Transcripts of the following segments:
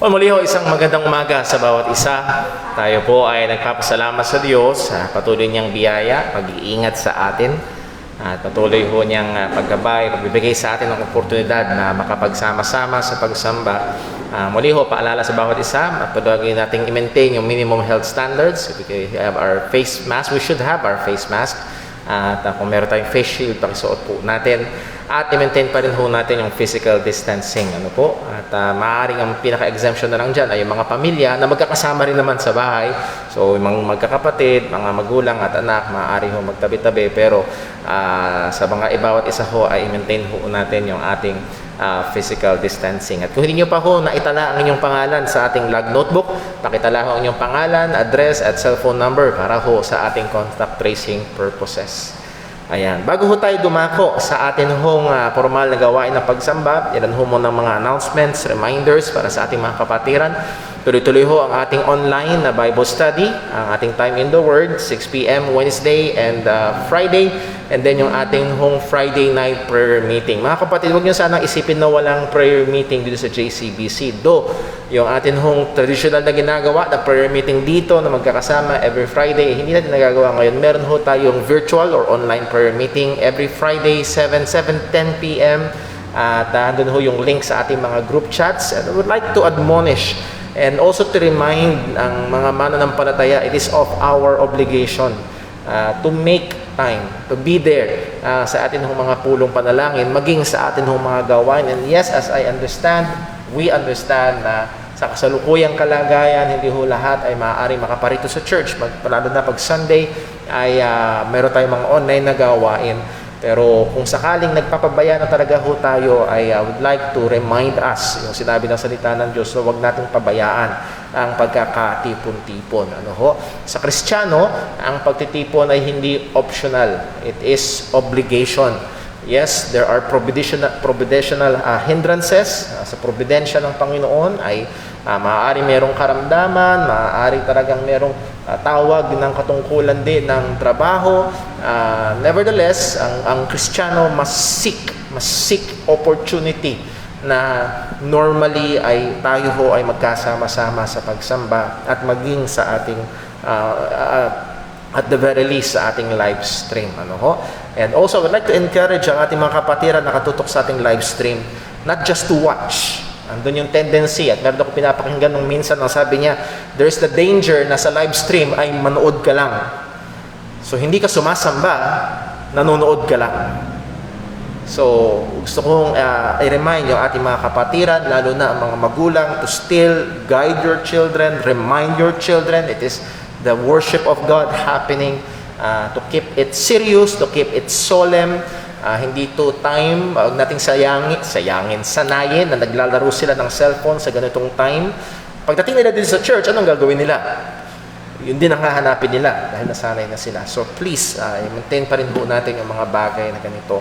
O muli ho, isang magandang umaga sa bawat isa. Tayo po ay nagpapasalamat sa Diyos sa patuloy niyang biyaya, pag-iingat sa atin, at patuloy ho niyang paggabay, pagbibigay sa atin ng oportunidad na makapagsama-sama sa pagsamba. Muli ho, paalala sa bawat isa, patuloy nating i-maintain yung minimum health standards. We have our face mask. We should have our face mask. At kung meron tayong face shield, pakisuot po natin. At i-maintain pa rin ho natin yung physical distancing. Ano po? At maaaring ang pinaka-exemption na lang dyan ay yung mga pamilya na magkakasama rin naman sa bahay. So, yung mga magkakapatid, mga magulang at anak, maaari ho magtabi-tabi. Pero sa mga ibawat isa ho ay i-maintain ho natin yung ating physical distancing. At kung hindi nyo pa ho naitala ang inyong pangalan sa ating log notebook, pakitala ho ang inyong pangalan, address at cellphone number para ho sa ating contact tracing purposes. Ayan. Bago ho tayo dumako sa atin hong formal na gawain ng pagsamba, ilan ho mo ng mga announcements, reminders para sa ating mga kapatiran. Tuloy-tuloy ho ang ating online na Bible study, ang ating Time in the Word, 6 p.m. Wednesday and Friday, and then yung ating hong Friday night prayer meeting. Mga kapatid, huwag nyo sanang isipin na walang prayer meeting dito sa JCBC. Do, yung ating hong traditional na ginagawa na prayer meeting dito na magkakasama every Friday, hindi natin nagagawa ngayon. Meron ho tayong virtual or online prayer meeting every Friday, 7:10 p.m. At doon ho yung link sa ating mga group chats. And I would like to admonish and also to remind ang mga mananampalataya, it is of our obligation to make time, to be there sa atin hong mga pulong panalangin, maging sa atin hong mga gawain. And yes, as I understand, we understand na sa kasalukuyang kalagayan, hindi ho lahat ay maaaring makaparito sa church. Lalo na pag Sunday ay meron tayong mga online na gawain. Pero kung sakaling nagpapabaya na talaga ho tayo, I would like to remind us, yung sinabi ng salita ng Diyos, na huwag nating pabayaan ang pagkakatipon-tipon. Ano ho? Sa Kristiyano, ang pagtitipon ay hindi optional. It is obligation. Yes, there are providentional hindrances. Sa providensya ng Panginoon ay maaari merong karamdaman, maaari talagang merong tawag ng katungkulan din ng trabaho. Nevertheless, ang Kristiyano must seek opportunity na normally ay tayo ho ay magkasama-sama sa pagsamba at maging sa ating at the very least sa ating live stream. Ano ho? And also, I would like to encourage ang ating mga kapatiran na nakatutok sa ating live stream, not just to watch. Andun yung tendency, at meron ako pinapakinggan nung minsan ang sabi niya, there's the danger na sa live stream ay manood ka lang. So, hindi ka sumasamba, nanonood ka lang. So, gusto kong i-remind yung ating mga kapatiran, lalo na ang mga magulang, to still guide your children, remind your children, it is the worship of God happening, to keep it serious, to keep it solemn, hindi to time, huwag nating sanayin na naglalaro sila ng cellphone sa ganitong time. Pagdating nila din sa church, anong gagawin nila? Yun din ang hahanapin nila dahil nasanay na sila. So please, maintain pa rin po natin yung mga bagay na ganito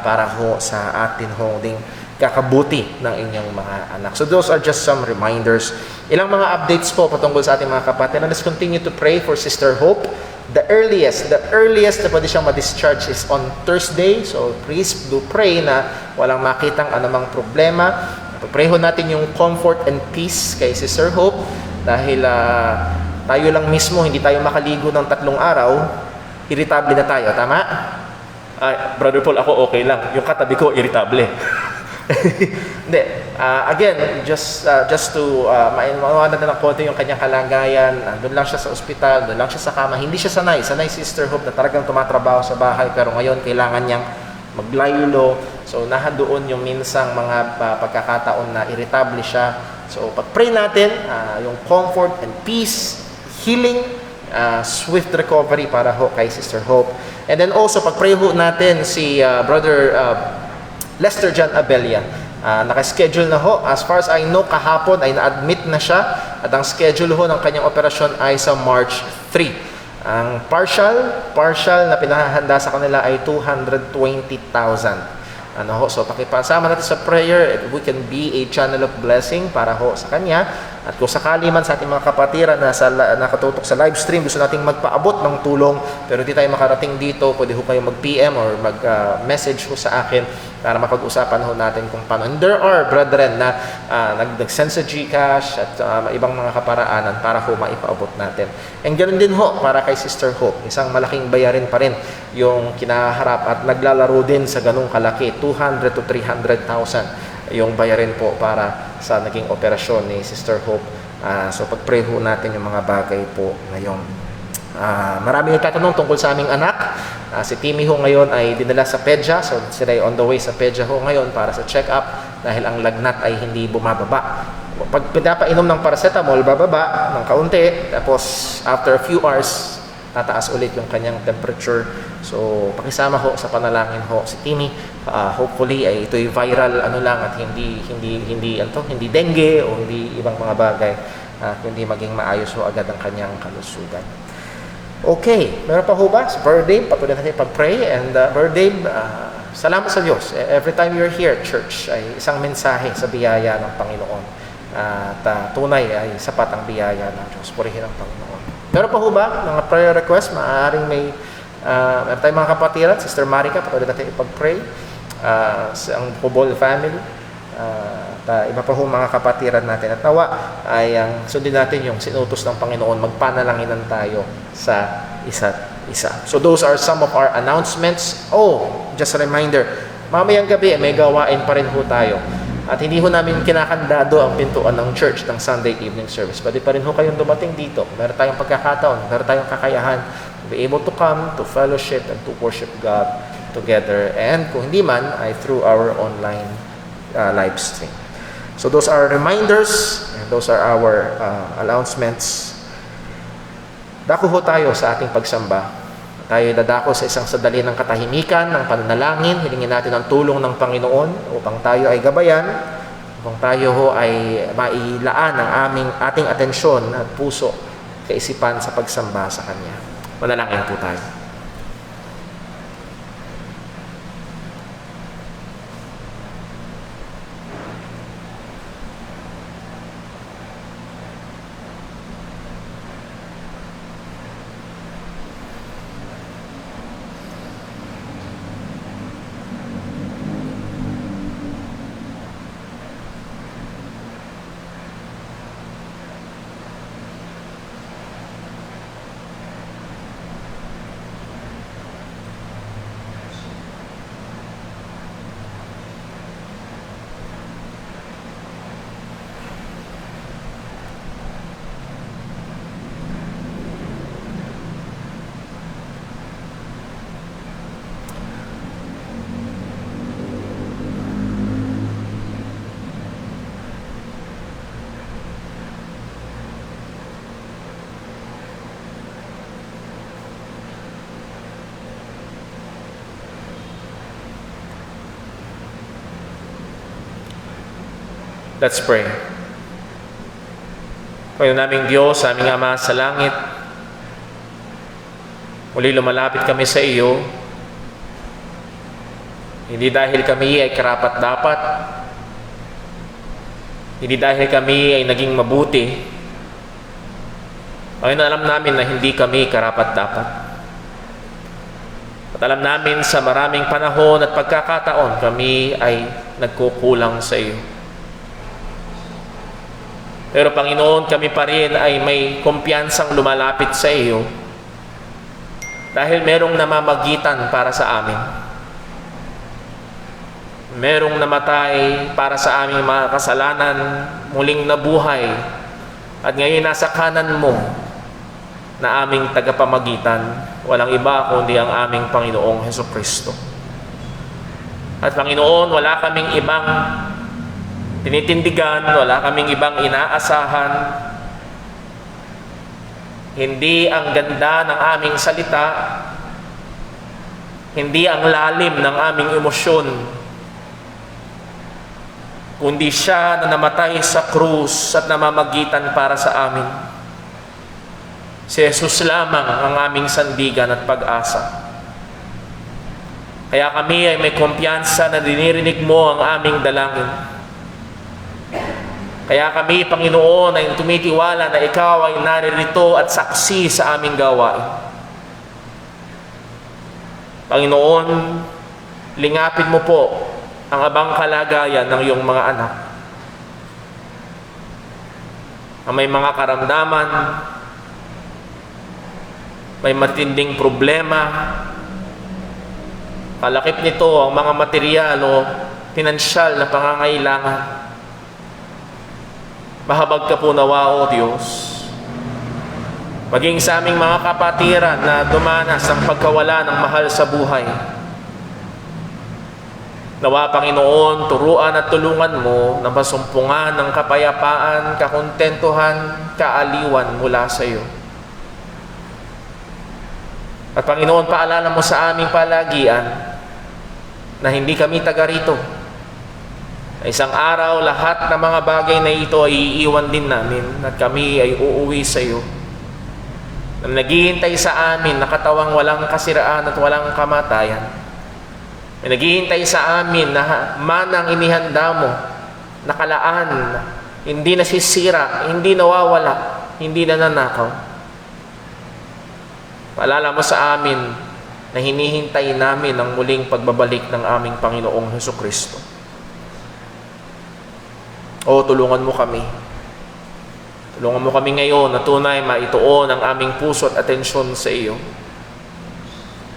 para ho sa atin ho ding kakabuti ng inyong mga anak. So those are just some reminders. Ilang mga updates po patungkol sa ating mga kapatid. Let's continue to pray for Sister Hope. The earliest na pwede siyang ma-discharge is on Thursday. So please do pray na walang makitang anumang problema. Pray ho natin yung comfort and peace kay Sister Hope dahil tayo lang mismo, hindi tayo makaligo ng 3 araw, irritable na tayo. Tama? Brother Paul, ako okay lang. Yung katabi ko, irritable. Hindi. Again, just to maiwanan na ng konti yung kanyang kalagayan. Doon lang siya sa ospital, doon lang siya sa kama. Hindi siya sanay. Sanay Sister Hope na talagang tumatrabaho sa bahay. Pero ngayon, kailangan niyang maglaylo. So, nahandoon yung minsang mga pagkakataon na irritable siya. So, pag-pray natin, yung comfort and peace, healing, swift recovery para ho kay Sister Hope. And then also, pag-pray ho natin si Brother Lester John Abella. Naka-schedule na ho. As far as I know, kahapon ay na-admit na siya at ang schedule ho ng kanyang operasyon ay sa March 3. Ang partial na pinahahanda sa kanila ay 220,000. So pakipasama natin sa prayer, we can be a channel of blessing para ho sa kanya. At kung sakali man sa ating mga kapatiran na nakatutok sa live stream, gusto nating magpaabot ng tulong, pero hindi tayo makarating dito, pwede ho kayo mag-PM or mag-message ho sa akin para mapag-usapan ho natin kung paano. And there are brethren na nag-send sa GCash at ibang mga kaparaanan para ho maipaabot natin. And ganoon din ho para kay Sister Hope, isang malaking bayarin pa rin yung kinaharap at naglalaro din sa ganung kalaki, 200 to 300,000 yung bayarin po para sa naging operasyon ni Sister Hope. So pag-pray ho natin yung mga bagay po ngayon. Maraming nagtatanong tungkol sa aming anak. Si Timmy ho ngayon ay dinala sa PEDYA. So sila ay on the way sa PEDYA ho ngayon para sa check-up dahil ang lagnat ay hindi bumababa. Pag pinapainom ng paracetamol, bababa ng kaunti. Tapos after a few hours, tataas ulit yung kanyang temperature. So pakisama ho sa panalangin ho si Timmy. Hopefully ay ito'y viral lang at hindi dengue o hindi ibang mga bagay, kundi maging maayos ho agad ang kanyang kalusugan. Okay, meron pa ho ba? Brother Dave, patuloy natin pag-pray. And Brother Dave, salamat sa Diyos. Every time you're here at church, ay isang mensahe sa biyaya ng Panginoon. At tunay ay sapat ang biyaya ng Diyos. Purihin ang Panginoon. Meron pa ho ba mga prayer request? Maaaring meron tayong mga kapatiran. Sister Marica, patuloy natin ipag-pray. Ang Pobol family. Iba pa ho mga kapatiran natin. At nawa ay sundin natin yung sinutos ng Panginoon. Magpanalanginan tayo sa isa't isa. So those are some of our announcements. Just a reminder, mamayang gabi may gawain pa rin ho tayo. At hindi ho namin kinakandado ang pintuan ng church ng Sunday evening service. Pwede pa rin ho kayong dumating dito. Meron tayong pagkakataon, meron tayong kakayahan to be able to come to fellowship and to worship God together. And kung hindi man, ay through our online live stream. So those are reminders and those are our announcements. Dako ho tayo sa ating pagsamba. Tayo dadako sa isang sandali ng katahimikan, ng pananalangin. Hilingin natin ang tulong ng Panginoon upang tayo ay gabayan, upang tayo ho ay mailaan ang ating atensyon at puso, kaisipan sa pagsamba sa Kanya. Manalangin po tayo. Let's pray. Panginoon naming Diyos, aming Ama sa langit, muli lumalapit kami sa iyo, hindi dahil kami ay karapat-dapat, hindi dahil kami ay naging mabuti. Panginoon, alam namin na hindi kami karapat-dapat. At alam namin sa maraming panahon at pagkakataon kami ay nagkukulang sa iyo. Pero Panginoon, kami pa rin ay may kumpiyansang lumalapit sa iyo dahil merong namamagitan para sa amin. Merong namatay para sa aming mga kasalanan, muling nabuhay, at ngayon nasa kanan mo na aming tagapamagitan. Walang iba kundi ang aming Panginoong Hesukristo. At Panginoon, wala kaming ibang tinitindigan, wala kaming ibang inaasahan. Hindi ang ganda ng aming salita, hindi ang lalim ng aming emosyon, kundi siya na namatay sa krus at namamagitan para sa amin. Si Jesus lamang ang aming sandigan at pag-asa. Kaya kami ay may kumpiyansa na dinirinig mo ang aming dalangin. Kaya kami, Panginoon, ay tumitiwala na Ikaw ay naririto at saksi sa aming gawain. Panginoon, lingapin mo po ang abang kalagayan ng iyong mga anak. Ang may mga karamdaman, may matinding problema, kalakip nito ang mga material o pinansyal na pangangailangan. Mahabag ka po nawa, O Diyos. Maging sa aming mga kapatiran na dumanas ang pagkawala ng mahal sa buhay. Nawa, Panginoon, turuan at tulungan mo na masumpungan ng kapayapaan, kakontentuhan, kaaliwan mula sa iyo. At Panginoon, paalala mo sa aming palagian na hindi kami taga rito. Isang araw, lahat ng mga bagay na ito ay iiwan din namin at kami ay uuwi sa iyo. na naghihintay sa amin na katawang walang kasiraan at walang kamatayan. Na naghihintay sa amin na manang inihanda mo, nakalaan, hindi nasisira, hindi nawawala, hindi nananakaw. Paalala mo sa amin na hinihintay namin ang muling pagbabalik ng aming Panginoong Hesukristo. O tulungan mo kami. Tulungan mo kami ngayon na tunay maituon ang aming puso at atensyon sa iyo.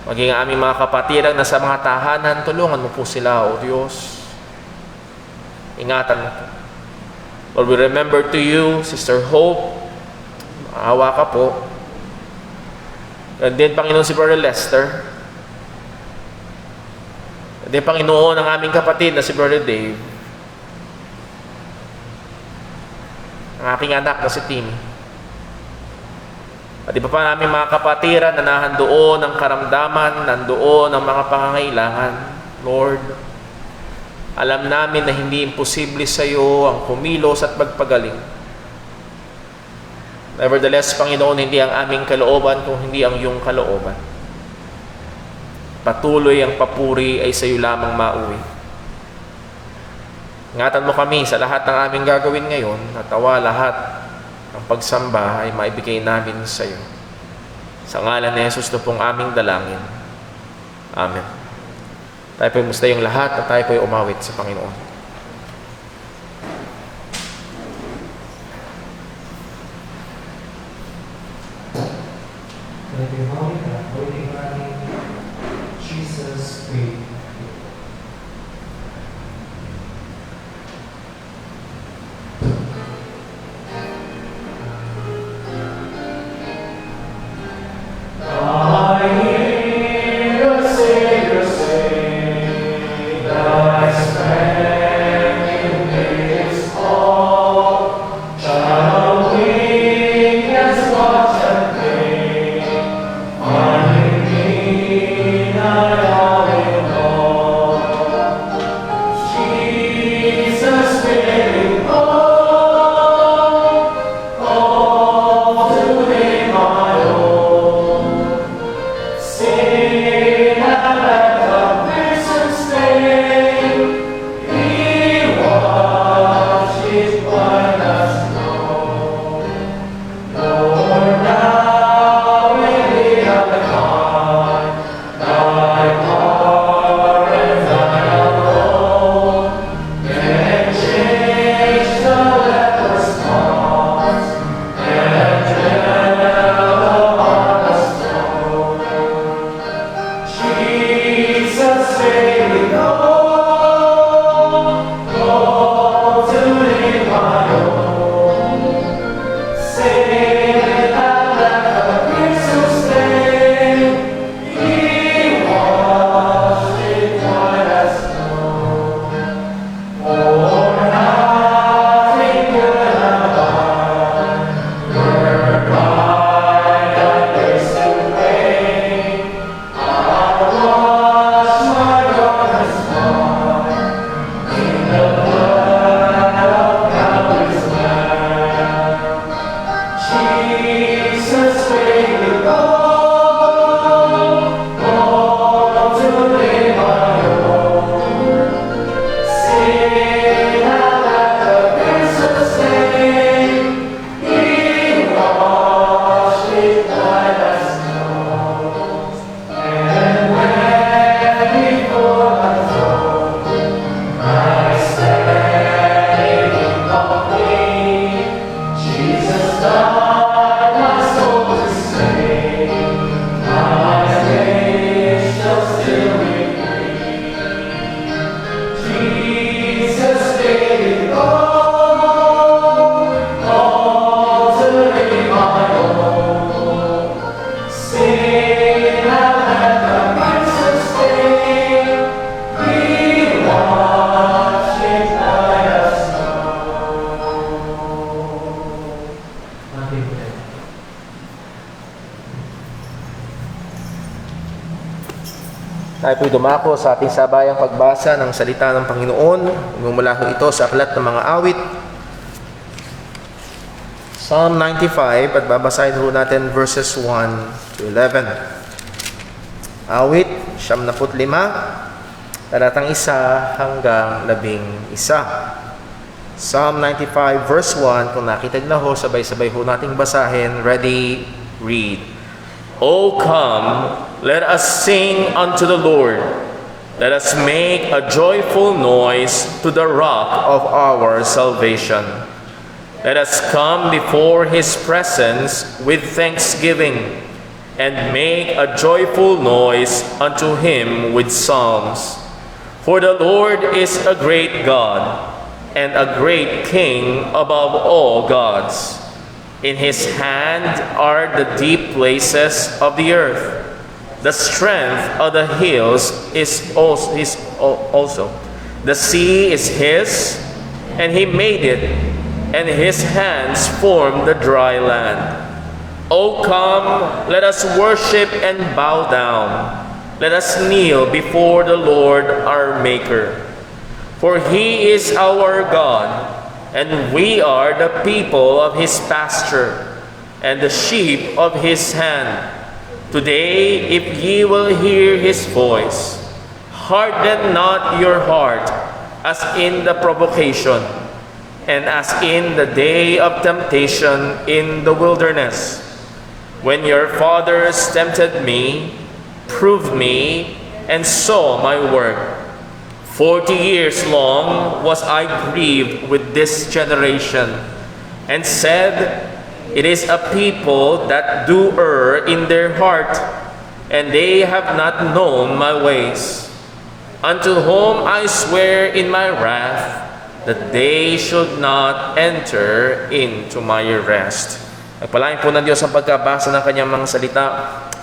Maging aming mga kapatiran na sa mga tahanan, tulungan mo po sila, O Diyos. Ingatan mo po. Lord, we remember to you, Sister Hope. Maawa ka po. And then, Panginoon, si Brother Lester. And then, Panginoon, ang aming kapatid na si Brother Dave. Ang aking anak na si Timmy. At iba pa namin mga kapatiran na nahandoon ang karamdaman, nandoon ang mga pangangailangan. Lord, alam namin na hindi imposible sa iyo ang kumilos at magpagaling. Nevertheless, Panginoon, hindi ang aming kalooban kung hindi ang iyong kalooban. Patuloy ang papuri ay sa iyo lamang mauwi. Ingatan mo kami sa lahat ng aming gagawin ngayon at tawa lahat ng pagsamba ay maibigay namin sa iyo. Sa ngalan ni Jesus na pong aming dalangin. Amen. Tayo po'y musta yung lahat at tayo po'y umawit sa Panginoon. Jesus, we Tayo po'y dumako sa ating sabayang pagbasa ng salita ng Panginoon. Mula ito sa aklat ng mga awit, Psalm 95 at babasahin ho natin verses 1 to 11. Awit, 75, talatang 1 hanggang 11. Psalm 95 verse 1, kung nakitag na ho, sabay-sabay ho nating basahin. Ready, read. O come, let us sing unto the Lord. Let us make a joyful noise to the rock of our salvation. Let us come before His presence with thanksgiving, and make a joyful noise unto Him with psalms. For the Lord is a great God, and a great King above all gods. In His hand are the deep places of the earth. The strength of the hills is also. The sea is His, and He made it, and His hands formed the dry land. O come, let us worship and bow down. Let us kneel before the Lord our Maker. For He is our God, and we are the people of His pasture, and the sheep of His hand. Today, if ye will hear His voice, harden not your heart, as in the provocation, and as in the day of temptation in the wilderness, when your fathers tempted me, proved me, and saw my work. 40 years long was I grieved with this generation, and said, It is a people that do err in their heart, and they have not known my ways. Unto whom I swear in my wrath, that they should not enter into my rest. Pagpalain po ng Diyos ang pagkabasa ng Kanyang mga salita.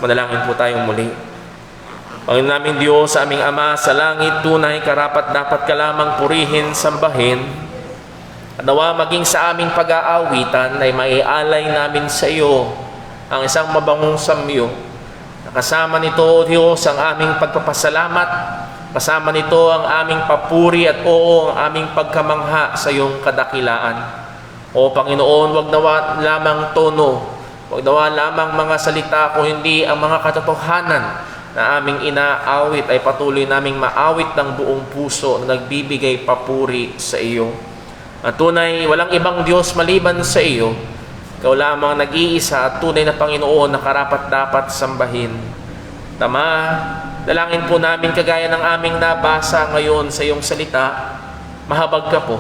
Manalangin po tayong muli. Panginoon naming Diyos, sa aming Ama sa langit, tunay karapat dapat ka lamang purihin, sambahin. At nawa maging sa aming pag-aawitan ay maialay namin sa iyo ang isang mabangong samyo. Nakasama nito, O Diyos, ang aming pagpapasalamat. Kasama nito ang aming papuri at oo, ang aming pagkamangha sa iyong kadakilaan. O Panginoon, wag nawa lamang tono, wag nawa lamang mga salita, kung hindi ang mga katotohanan na aming inaawit ay patuloy naming maawit ng buong puso na nagbibigay papuri sa iyo. At tunay, walang ibang Diyos maliban sa iyo. Ikaw lamang nag-iisa at tunay na Panginoon na karapat-dapat sambahin. Tama, dalangin po namin kagaya ng aming nabasa ngayon sa iyong salita, mahabag ka po.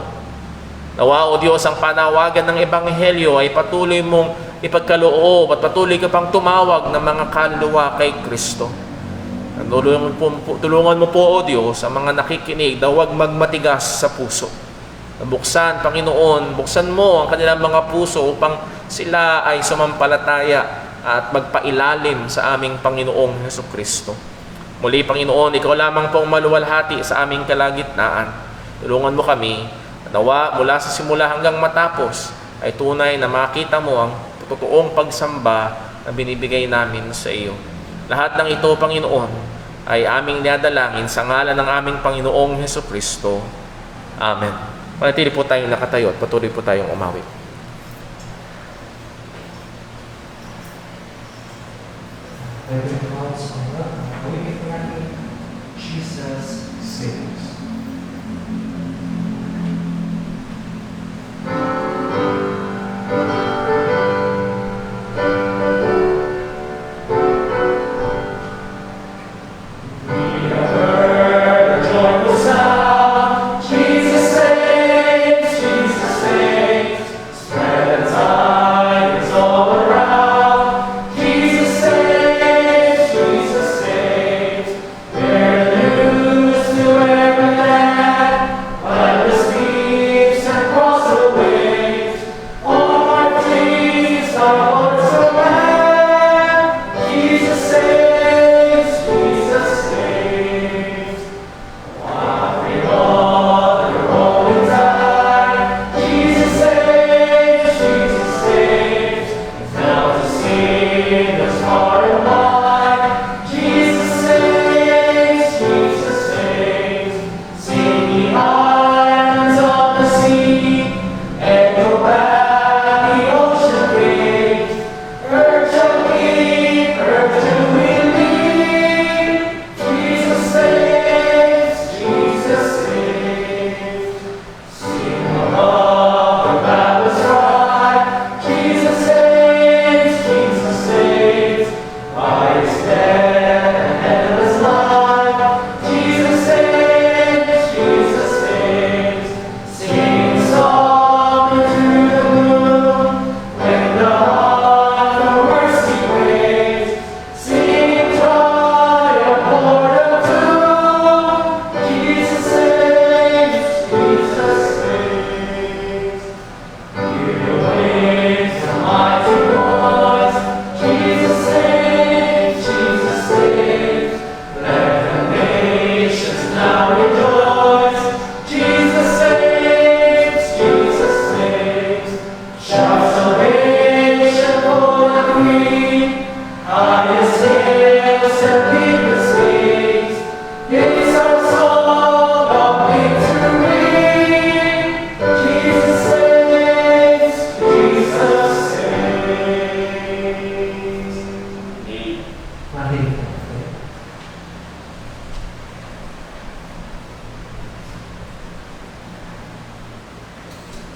Nawa, O Diyos, ang panawagan ng Ebanghelyo ay patuloy mong ipagkaloob at patuloy ka pang tumawag ng mga kaluluwa kay Kristo. Tulungan mo po, O Diyos, ang mga nakikinig na huwag magmatigas sa puso. Buksan, Panginoon, buksan mo ang kanilang mga puso upang sila ay sumampalataya at magpailalim sa aming Panginoong Hesukristo. Muli, Panginoon, Ikaw lamang pong maluwalhati sa aming kalagitnaan. Tulungan mo kami, nawa mula sa simula hanggang matapos, ay tunay na makita mo ang totoong pagsamba na binibigay namin sa iyo. Lahat ng ito, Panginoon, ay aming niadalangin sa ngalan ng aming Panginoong Hesukristo. Amen. Manatili po tayong nakatayo at patuloy po tayong umawit. Every heart's awakening, Jesus saves. Spread the tidings all around. Jesus saves.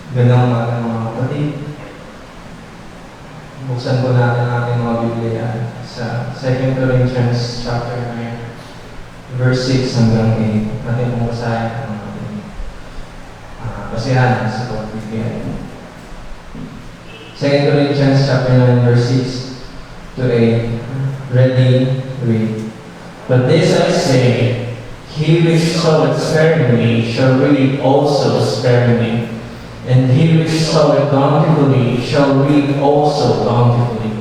Gandang umaga mga kapatid. Buksan po natin ang ating mga Biblia sa 2 Corinthians chapter 9, verse 6 hanggang 8. Ating pong basahin ang ating basihan sa pagbibigay. 2 Corinthians chapter 9, verse 6 to 8. Ready, read. But this I say, he which soweth sparingly shall reap also sparingly. And he which soweth bountifully shall reap also bountifully.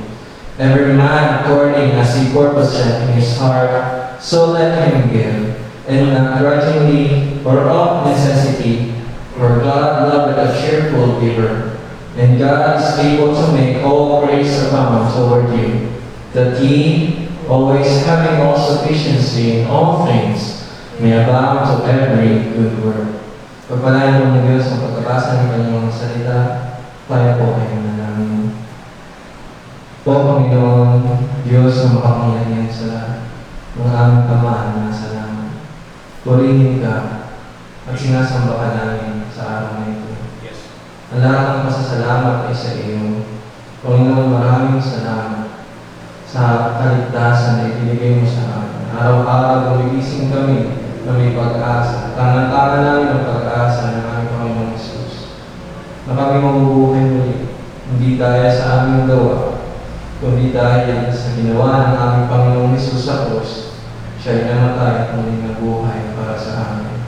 Every man according as he purposeth in his heart, so let him give, and not grudgingly or of necessity, for God loveth a cheerful giver. And God is able to make all grace abound toward you, that ye, always having all sufficiency in all things, may abound to every good work. Pagpalain po ng Diyos ang pagkabasa ng kanyang mga salita, tayo po ay manalangin. Po, Panginoon, Diyos na makapangyarihan sa lahat, ng aming Ama na nasa langit. Purihin ka at sinasamba ka namin sa araw na ito. Ang lahat ng pasasalamat ay sa iyo. Panginoon, maraming salamat sa kaligtasan na ibinigay mo sa amin. Araw-araw gumigising kami na may pag-asa. Tangan-tangan namin ang pag-asa ng aming Panginoong Jesus. Na kami mabubuhay muli, hindi dahil sa aming gawa, kundi dahil sa ginawa ng aming Panginoong Jesus sa krus. Siya ay namatay at muling nabuhay para sa amin.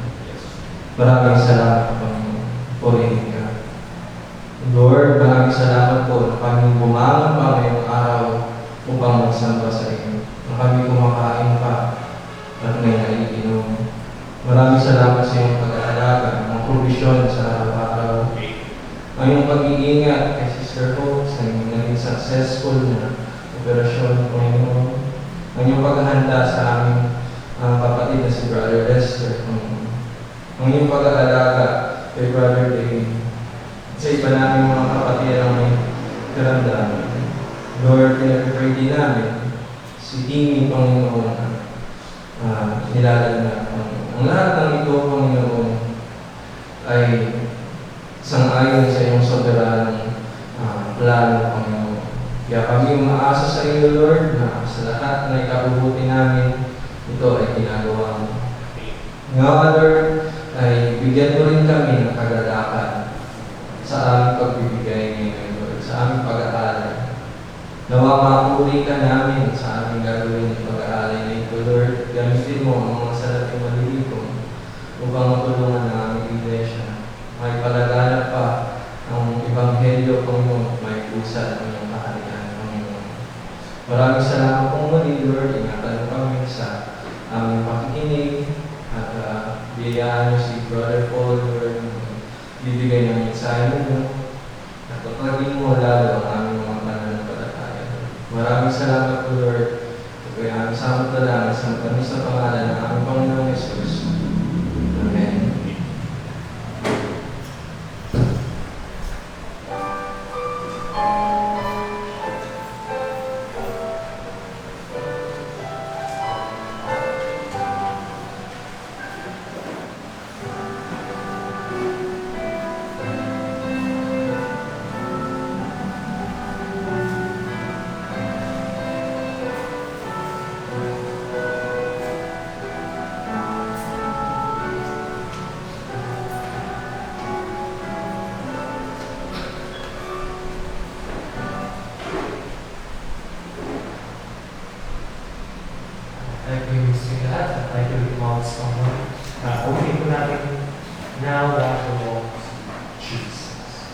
Maraming salamat, Panginoon. Purihin ka. Lord, maraming salamat po na kami bumangon pa ngayong araw upang magsamba sa iyo. Na kami kumakain pa at may naiinom. Maraming salamat sa iyong pag-aalaga, ang provisyon sa araw-araw. Ang iyong pag-iingat kay Sister Hope sa iyong naging successful na operasyon, Panginoon. Ang iyong paghahanda sa aming kapatid na si Brother Lester, Panginoon. Ang iyong pag-aalaga kay Brother Dave. Sa iba namin mga kapatid ang may karamdaman. Lord, pinag-pray din namin si Timmy, Panginoon, nilalag na ang lahat ng ito, Panginoon, ay sang-ayon sa iyong soberanong plano, Panginoon. Kaya kami umaasa sa iyo, Lord, na sa lahat na ikabubuti namin, ito ay ginagawa mo. Ngayon, Lord, ay bigyan mo rin kami ng kagalakan sa aming pagbibigay ngayon, Lord, sa aming pag-aaral. Nawa mapuri ka namin sa aming gagawin ng pag-aalay na ito, Lord. Gamitin mo ang mga salating malilikom upang matulungan ng aming iglesia. May palaganap pa ang Ebanghelyo, Panginoon, may pusa ang iyong kaharian, Panginoon. Maraming salamat po muli, Lord. Ingatan mo kami sa aming pakikinig at biyayaan mo si Brother Paul, Lord. Bibigay ng mensahe mo at pagpagin mo lalo ang aming mga pananampalataya. Maraming salamat po, Lord. Kaya ang samot na lang sa pangalan ng aming Panginoong Jesus. Amen. Tayo po yung gusto lahat at tayo po yung mga gusto mo. Ulitin po natin, now that belongs to Jesus.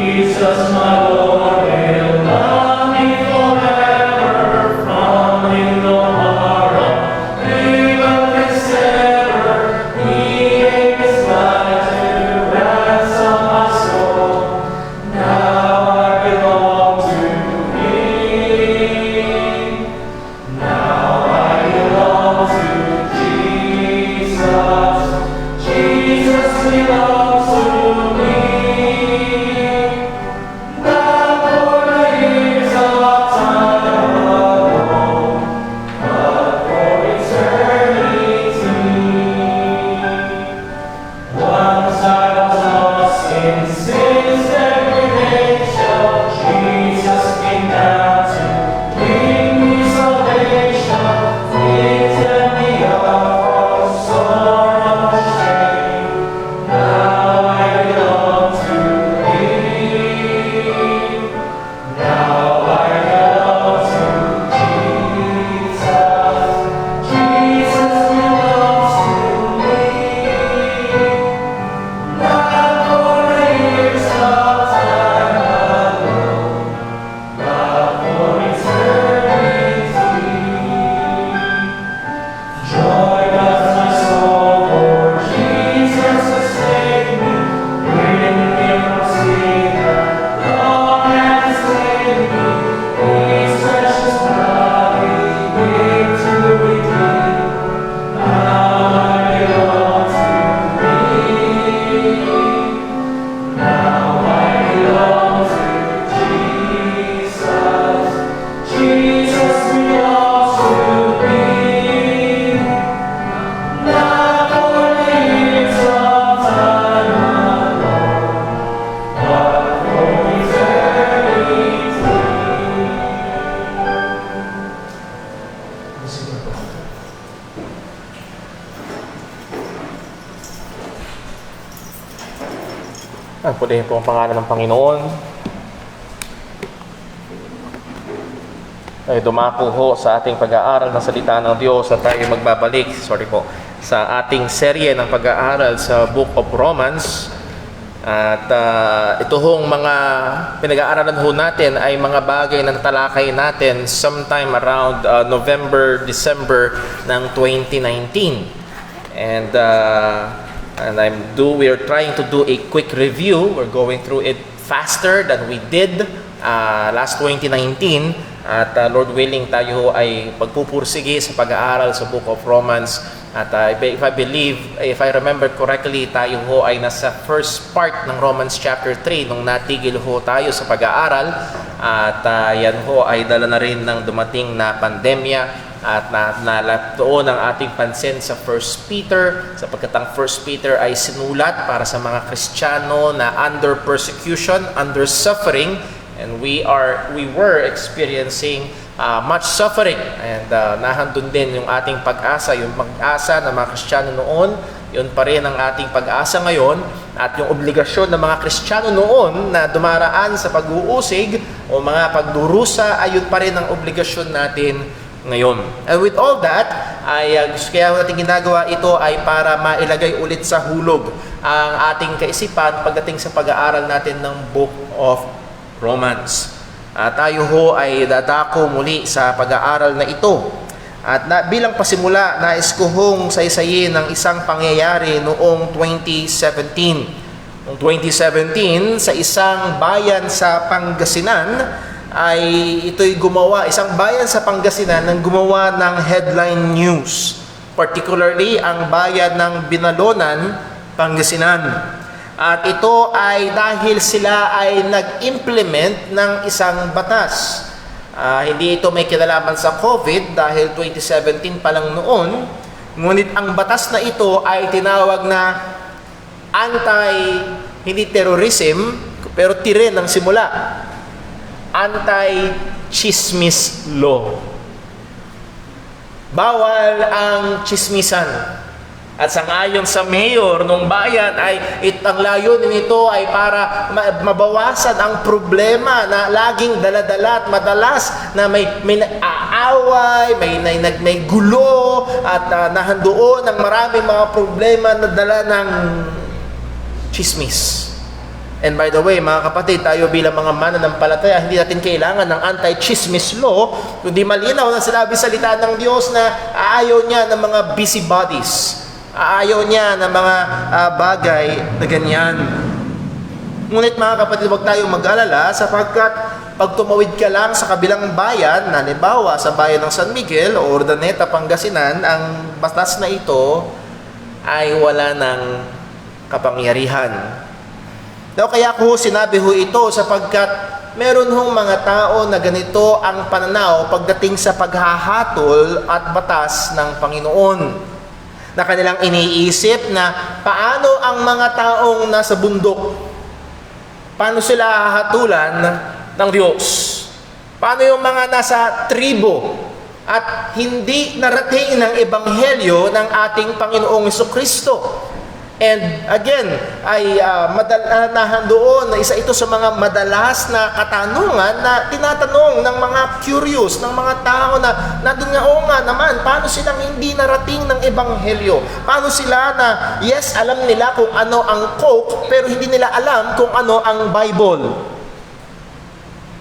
Jesus, my Lord, will love me forever, from in the heart of even this ever. He gave His life to ransom my soul. Now I belong to Him. Now I belong to Jesus. Jesus belongs to me. Now Purihin po ang pangalan ng Panginoon. Tayo dumako ho sa ating pag-aaral ng salita ng Diyos at tayo magbabalik, sa ating serye ng pag-aaral sa Book of Romans. At ito hong mga pinag-aaralan ho natin ay mga bagay na talakay natin sometime around November, December ng 2019. And we are trying to do a quick review. We're going through it faster than we did last 2019. At Lord willing, tayo ay pagpupursige sa pag-aaral sa Book of Romans. At if I remember correctly, tayo ho ay nasa first part ng Romans chapter 3 nung natigil ho tayo sa pag-aaral. At yan ho ay dala na rin ng dumating na pandemya at nalatuon ang ating pansin sa 1 Peter, sapagkat ang 1 Peter ay sinulat para sa mga Kristiyano na under persecution, under suffering, and we were experiencing much suffering. And nahandun din yung ating pag-asa, yung pag-asa ng mga Kristiyano noon, yun pa rin ang ating pag-asa ngayon, at yung obligasyon ng mga Kristiyano noon na dumaraan sa pag-uusig o mga pagdurusa, ayun pa rin ang obligasyon natin ngayon. And with all that, kaya natin ginagawa ito ay para mailagay ulit sa hulog ang ating kaisipan pagdating sa pag-aaral natin ng Book of Romans. Tayo ho ay dadako muli sa pag-aaral na ito. At bilang pasimula, nais ko hong saysayin ng isang pangyayari noong 2017. Noong 2017, sa isang bayan sa Pangasinan, ay ito'y isang bayan sa Pangasinan ang gumawa ng headline news. Particularly, ang bayan ng Binalonan, Pangasinan. At ito ay dahil sila ay nag-implement ng isang batas. Hindi ito may kinalaman sa COVID dahil 2017 pa lang noon. Ngunit ang batas na ito ay tinawag na hindi terrorism, pero tire ng simula. Anti-chismis law. Bawal ang chismisan. At sangayon sa mayor ng bayan ay ang layunin nito ay para mabawasan ang problema na laging dala-dala at madalas na may aaway, may gulo at nahandoon ang maraming mga problema na dala ng chismis. And by the way, mga kapatid, tayo bilang mga mananampalataya, hindi natin kailangan ng anti-chismis law, kundi malinaw na sinabi salita ng Diyos na ayaw niya ng mga busybodies. Ayaw niya ng mga bagay na ganyan. Ngunit mga kapatid, huwag tayong mag-alala sapagkat pag tumawid ka lang sa kabilang bayan, halimbawa sa bayan ng San Miguel o Urdaneta, Pangasinan, ang batas na ito ay wala ng kapangyarihan. Kaya ko sinabi ho ito sapagkat meron hong mga tao na ganito ang pananaw pagdating sa paghahatol at batas ng Panginoon. Na kanilang iniisip na paano ang mga taong nasa bundok, paano sila hahatulan ng Diyos? Paano yung mga nasa tribo at hindi narating ng ebanghelyo ng ating Panginoong Jesucristo? And again, ay nahandoon na isa ito sa mga madalas na katanungan na tinatanong ng mga curious, ng mga tao na nandun nga, oo nga naman, paano silang hindi narating ng ebanghelyo? Paano sila na, yes, alam nila kung ano ang Coke, pero hindi nila alam kung ano ang Bible?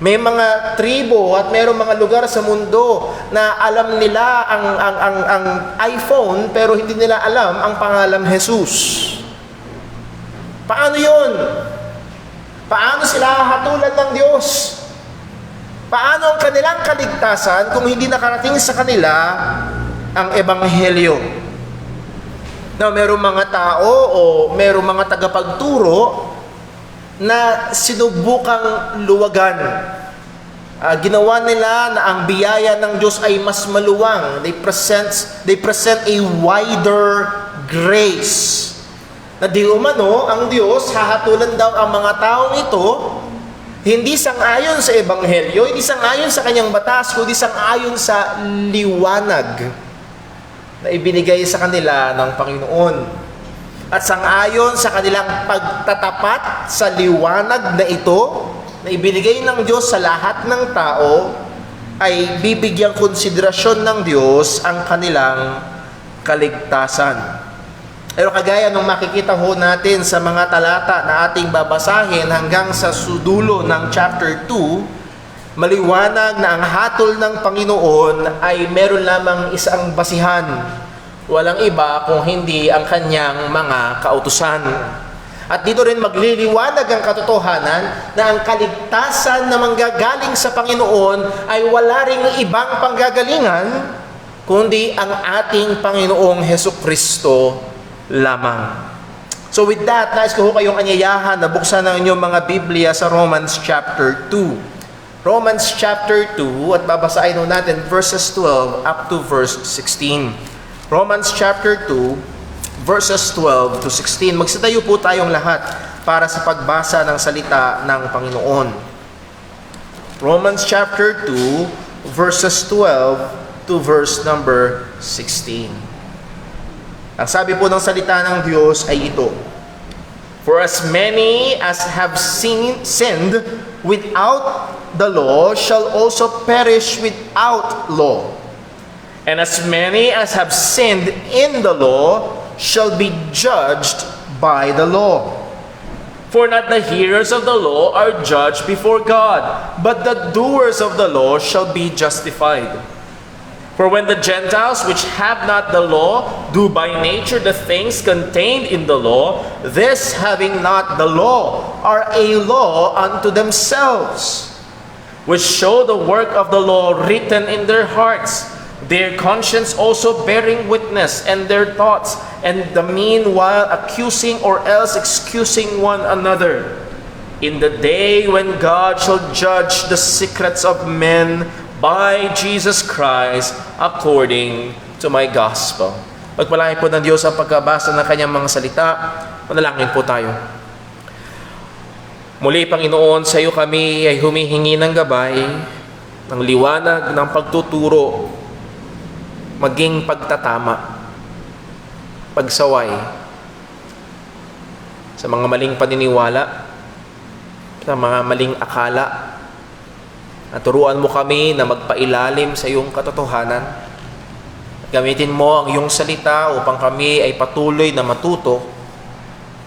May mga tribo at mayroong mga lugar sa mundo na alam nila ang iPhone pero hindi nila alam ang pangalang Jesus. Paano yun? Paano sila hahatulan ng Diyos? Paano ang kanilang kaligtasan kung hindi nakarating sa kanila ang ebanghelyo? Mayroong mga tao o mayroong mga tagapagturo na sinubukang luwagan. Ginawa nila na ang biyaya ng Diyos ay mas maluwang. They present a wider grace. Na di umano, ang Diyos hahatulan daw ang mga taong ito, hindi sang-ayon sa ebanghelyo, hindi sang-ayon sa kanyang batas, kundi sang-ayon sa liwanag na ibinigay sa kanila ng Panginoon. At sangayon sa kanilang pagtatapat sa liwanag na ito, na ibinigay ng Diyos sa lahat ng tao, ay bibigyang konsiderasyon ng Diyos ang kanilang kaligtasan. Pero kagaya nung makikita ho natin sa mga talata na ating babasahin hanggang sa dulo ng chapter 2, maliwanag na ang hatol ng Panginoon ay meron lamang isang basihan. Walang iba kung hindi ang kanyang mga kautusan. At dito rin magliliwanag ang katotohanan na ang kaligtasan na manggagaling sa Panginoon ay wala ring ibang panggagalingan, kundi ang ating Panginoong Hesukristo lamang. So with that, nais ko kayong anyayahan na buksan ang inyong mga Biblia sa Romans chapter 2. Romans chapter 2, at babasahin natin verses 12 up to verse 16. Romans chapter 2, verses 12 to 16. Magsitayo po tayong lahat para sa pagbasa ng salita ng Panginoon. Romans chapter 2, verses 12 to verse number 16. Ang sabi po ng salita ng Diyos ay ito: For as many as have sinned without the law shall also perish without law. And as many as have sinned in the law shall be judged by the law. For not the hearers of the law are judged before God, but the doers of the law shall be justified. For when the Gentiles which have not the law do by nature the things contained in the law, this having not the law are a law unto themselves, which show the work of the law written in their hearts, their conscience also bearing witness, and their thoughts, and the meanwhile accusing or else excusing one another. In the day when God shall judge the secrets of men by Jesus Christ according to my gospel. Pagpalain po ng Diyos ang pagkabasa ng kanyang mga salita. Manalangin po tayo. Muli, Panginoon, sa iyo kami ay humihingi ng gabay, ng liwanag, ng pagtuturo, maging pagtatama, pagsaway sa mga maling paniniwala, sa mga maling akala. At turuan mo kami na magpailalim sa iyong katotohanan. Gamitin mo ang iyong salita upang kami ay patuloy na matuto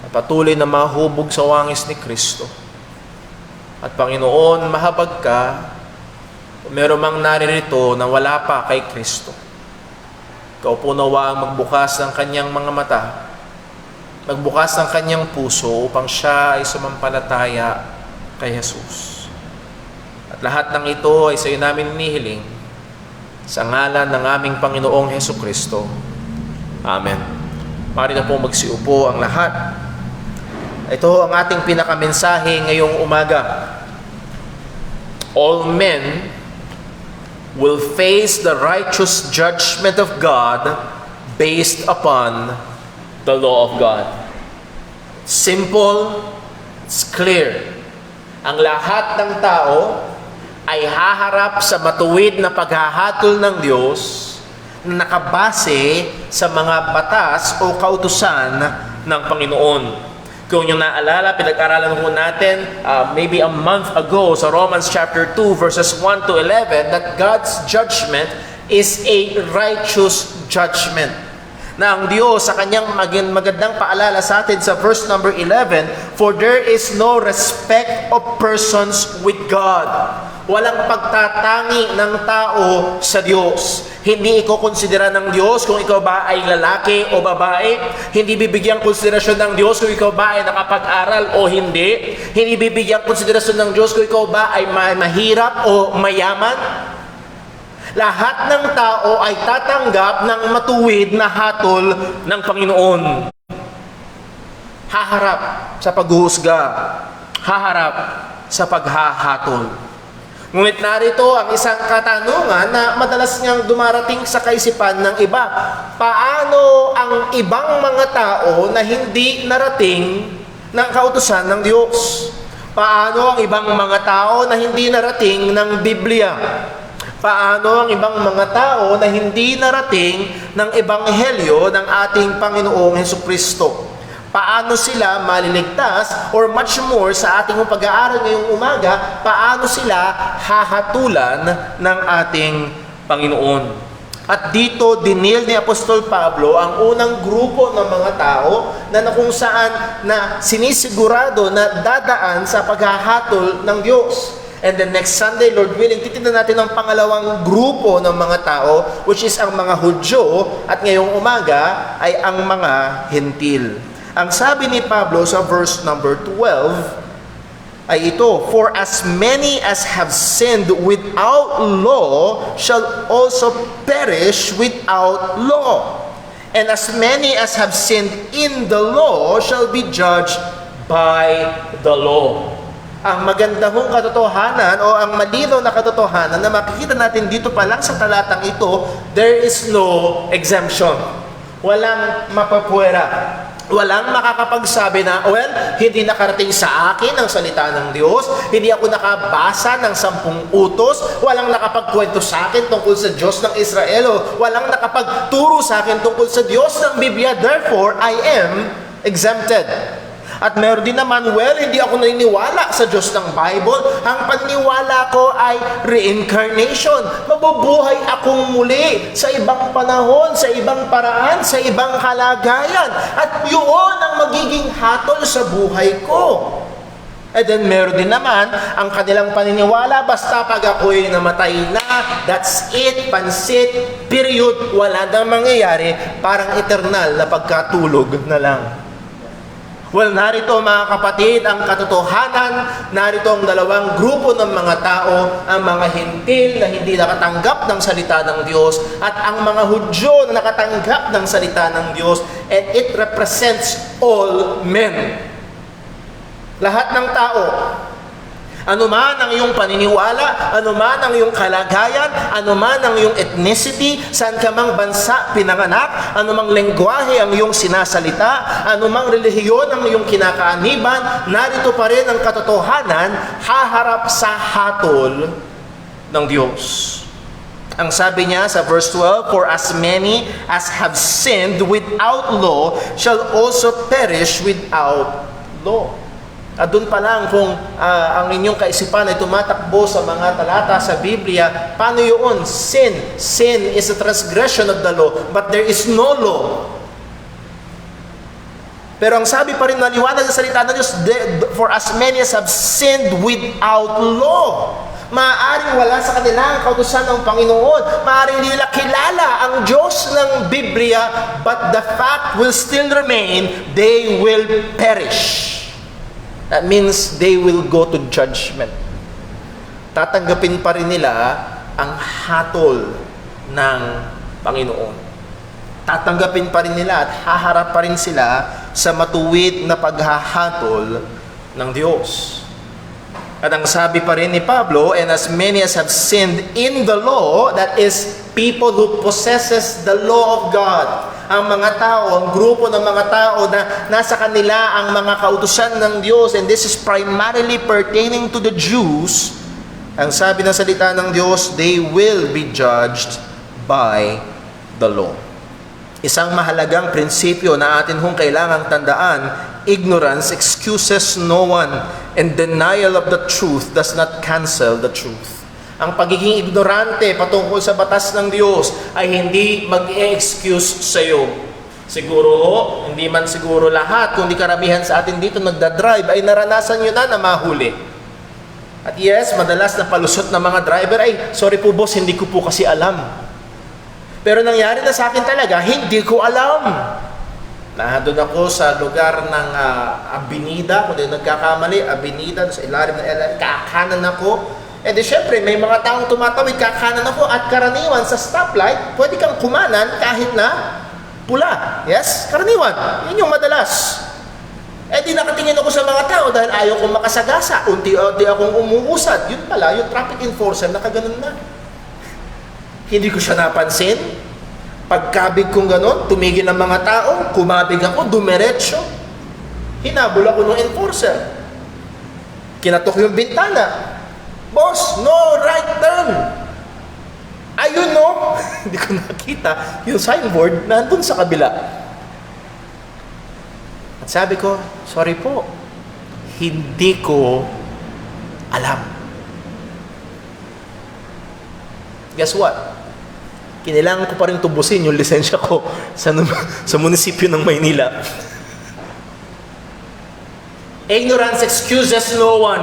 at patuloy na mahubog sa wangis ni Kristo. At Panginoon, mahabag ka kung meron mang naririto na wala pa kay Kristo. Ikaw po nawa ang magbukas ng kanyang mga mata, magbukas ng kanyang puso upang siya ay sumampalataya kay Jesus. At lahat ng ito ay sa iyo namin hinihiling sa ngalan ng aming Panginoong Hesukristo. Amen. Mari na po magsiupo ang lahat. Ito ang ating pinakamensahe ngayong umaga. All men will face the righteous judgment of God based upon the law of God. Simple, it's clear. Ang lahat ng tao ay haharap sa matuwid na paghahatol ng Diyos na nakabase sa mga batas o kautusan ng Panginoon. Kung yung naalala, pinag-aralan po natin maybe a month ago sa Romans chapter 2 verses 1 to 11 that God's judgment is a righteous judgment. Na ang Diyos sa kanyang magandang paalala sa atin sa verse number 11, for there is no respect of persons with God. Walang pagtatangi ng tao sa Diyos. Hindi iko-konsidera ng Diyos kung ikaw ba ay lalaki o babae. Hindi bibigyan konsiderasyon ng Diyos kung ikaw ba ay nakapag-aral o hindi. Hindi bibigyan konsiderasyon ng Diyos kung ikaw ba ay mahirap o mayaman. Lahat ng tao ay tatanggap ng matuwid na hatol ng Panginoon. Haharap sa paghuhusga. Haharap sa paghahatol. Ngunit narito ang isang katanungan na madalas niyang dumarating sa kaisipan ng iba. Paano ang ibang mga tao na hindi narating ng kautusan ng Diyos? Paano ang ibang mga tao na hindi narating ng Biblia? Paano ang ibang mga tao na hindi narating ng ebanghelyo ng ating Panginoong Hesukristo? Paano sila maliligtas? Or much more, sa ating pag-aaral ngayong umaga, paano sila hahatulan ng ating Panginoon? At dito, dinil ni Apostol Pablo ang unang grupo ng mga tao na kung saan na sinisigurado na dadaan sa paghahatol ng Diyos. And the next Sunday, Lord willing, titignan natin ang pangalawang grupo ng mga tao, which is ang mga Hudyo, at ngayong umaga ay ang mga Hentil. Ang sabi ni Pablo sa verse number 12, ay ito, for as many as have sinned without law shall also perish without law. And as many as have sinned in the law shall be judged by the law. Ang maganda hong katotohanan o ang malinaw na katotohanan na makikita natin dito pa lang sa talatang ito, there is no exemption. Walang mapapwera. Walang makakapagsabi na, well, hindi nakarating sa akin ang salita ng Diyos, hindi ako nakabasa ng 10 utos, walang nakapagkwento sa akin tungkol sa Diyos ng Israel, o walang nakapagturo sa akin tungkol sa Diyos ng Biblia, therefore, I am exempted. At meron din naman, well, hindi ako naniniwala sa Diyos ng Bible. Ang paniniwala ko ay reincarnation. Mabubuhay akong muli sa ibang panahon, sa ibang paraan, sa ibang kalagayan. At yun ang magiging hatol sa buhay ko. And then meron din naman ang kanilang paniniwala, basta pag ako'y namatay na, that's it, pansit, period, wala nang mangyayari, parang eternal na pagkatulog na lang. Well, narito mga kapatid, ang katotohanan, narito ang dalawang grupo ng mga tao, ang mga Hentil na hindi nakatanggap ng salita ng Diyos at ang mga Hudyo na nakatanggap ng salita ng Diyos, and it represents all men. Lahat ng tao. Ano man ang iyong paniniwala, ano man ang iyong kalagayan, ano man ang iyong ethnicity, saan ka mang bansa pinanganak, ano mang lengguwahe ang iyong sinasalita, ano mang relihiyon ang iyong kinakaaniban, narito pa rin ang katotohanan, haharap sa hatol ng Diyos. Ang sabi niya sa verse 12, for as many as have sinned without law shall also perish without law. At doon pa lang kung ang inyong kaisipan ay tumatakbo sa mga talata sa Biblia, paano yun? Sin. Sin is a transgression of the law, but there is no law. Pero ang sabi pa rin na liwanag sa salita ng Diyos, for as many as have sinned without law. Maaaring wala sa kanila ang kautusan ng Panginoon. Maaaring nila kilala ang Diyos ng Biblia, but the fact will still remain, they will perish. That means they will go to judgment. Tatanggapin pa rin nila ang hatol ng Panginoon. Tatanggapin pa rin nila at haharap pa rin sila sa matuwid na paghahatol ng Diyos. At ang sabi pa rin ni Pablo, and as many as have sinned in the law, that is, people who possesses the law of God, ang mga tao, ang grupo ng mga tao na nasa kanila ang mga kautusan ng Diyos, and this is primarily pertaining to the Jews, ang sabi ng salita ng Diyos, they will be judged by the law. Isang mahalagang prinsipyo na atin hong kailangang tandaan, ignorance excuses no one, and denial of the truth does not cancel the truth. Ang pagiging ignorante patungkol sa batas ng Diyos ay hindi mag-e-excuse sa iyo. Siguro, hindi man siguro lahat, kundi karamihan sa atin dito nagdadrive, ay naranasan nyo na mahuli. At yes, madalas na palusot ng mga driver ay, sorry po boss, hindi ko po kasi alam. Pero nangyari na sa akin talaga, hindi ko alam. Nandun ako sa lugar ng Avenida, kung di nagkakamali, Avenida, sa ilalim ng LRT, kakanan ako. Eh di syempre, may mga taong tumatawid, kakanan ako, at karaniwan sa stoplight, pwede kang kumanan kahit na pula. Yes? Karaniwan. Yun yung madalas. Eh di nakatingin ako sa mga tao dahil ayaw kong makasagasa. Unti-unti akong umuusad. Yun pala, yung traffic enforcer, nakaganon na. Hindi ko siya napansin. Pagkabig kong ganon, tumigil ang mga tao, kumabig ako, dumiretso. Hinabol ako ng enforcer. Kinatok yung bintana. Boss, no right turn. Ayun no, hindi ko nakita yung signboard nandun sa kabila. At sabi ko, sorry po, hindi ko alam. Guess what? Kinailangan ko pa rin tubusin yung lisensya ko sa munisipyo ng Maynila. Ignorance excuses no one.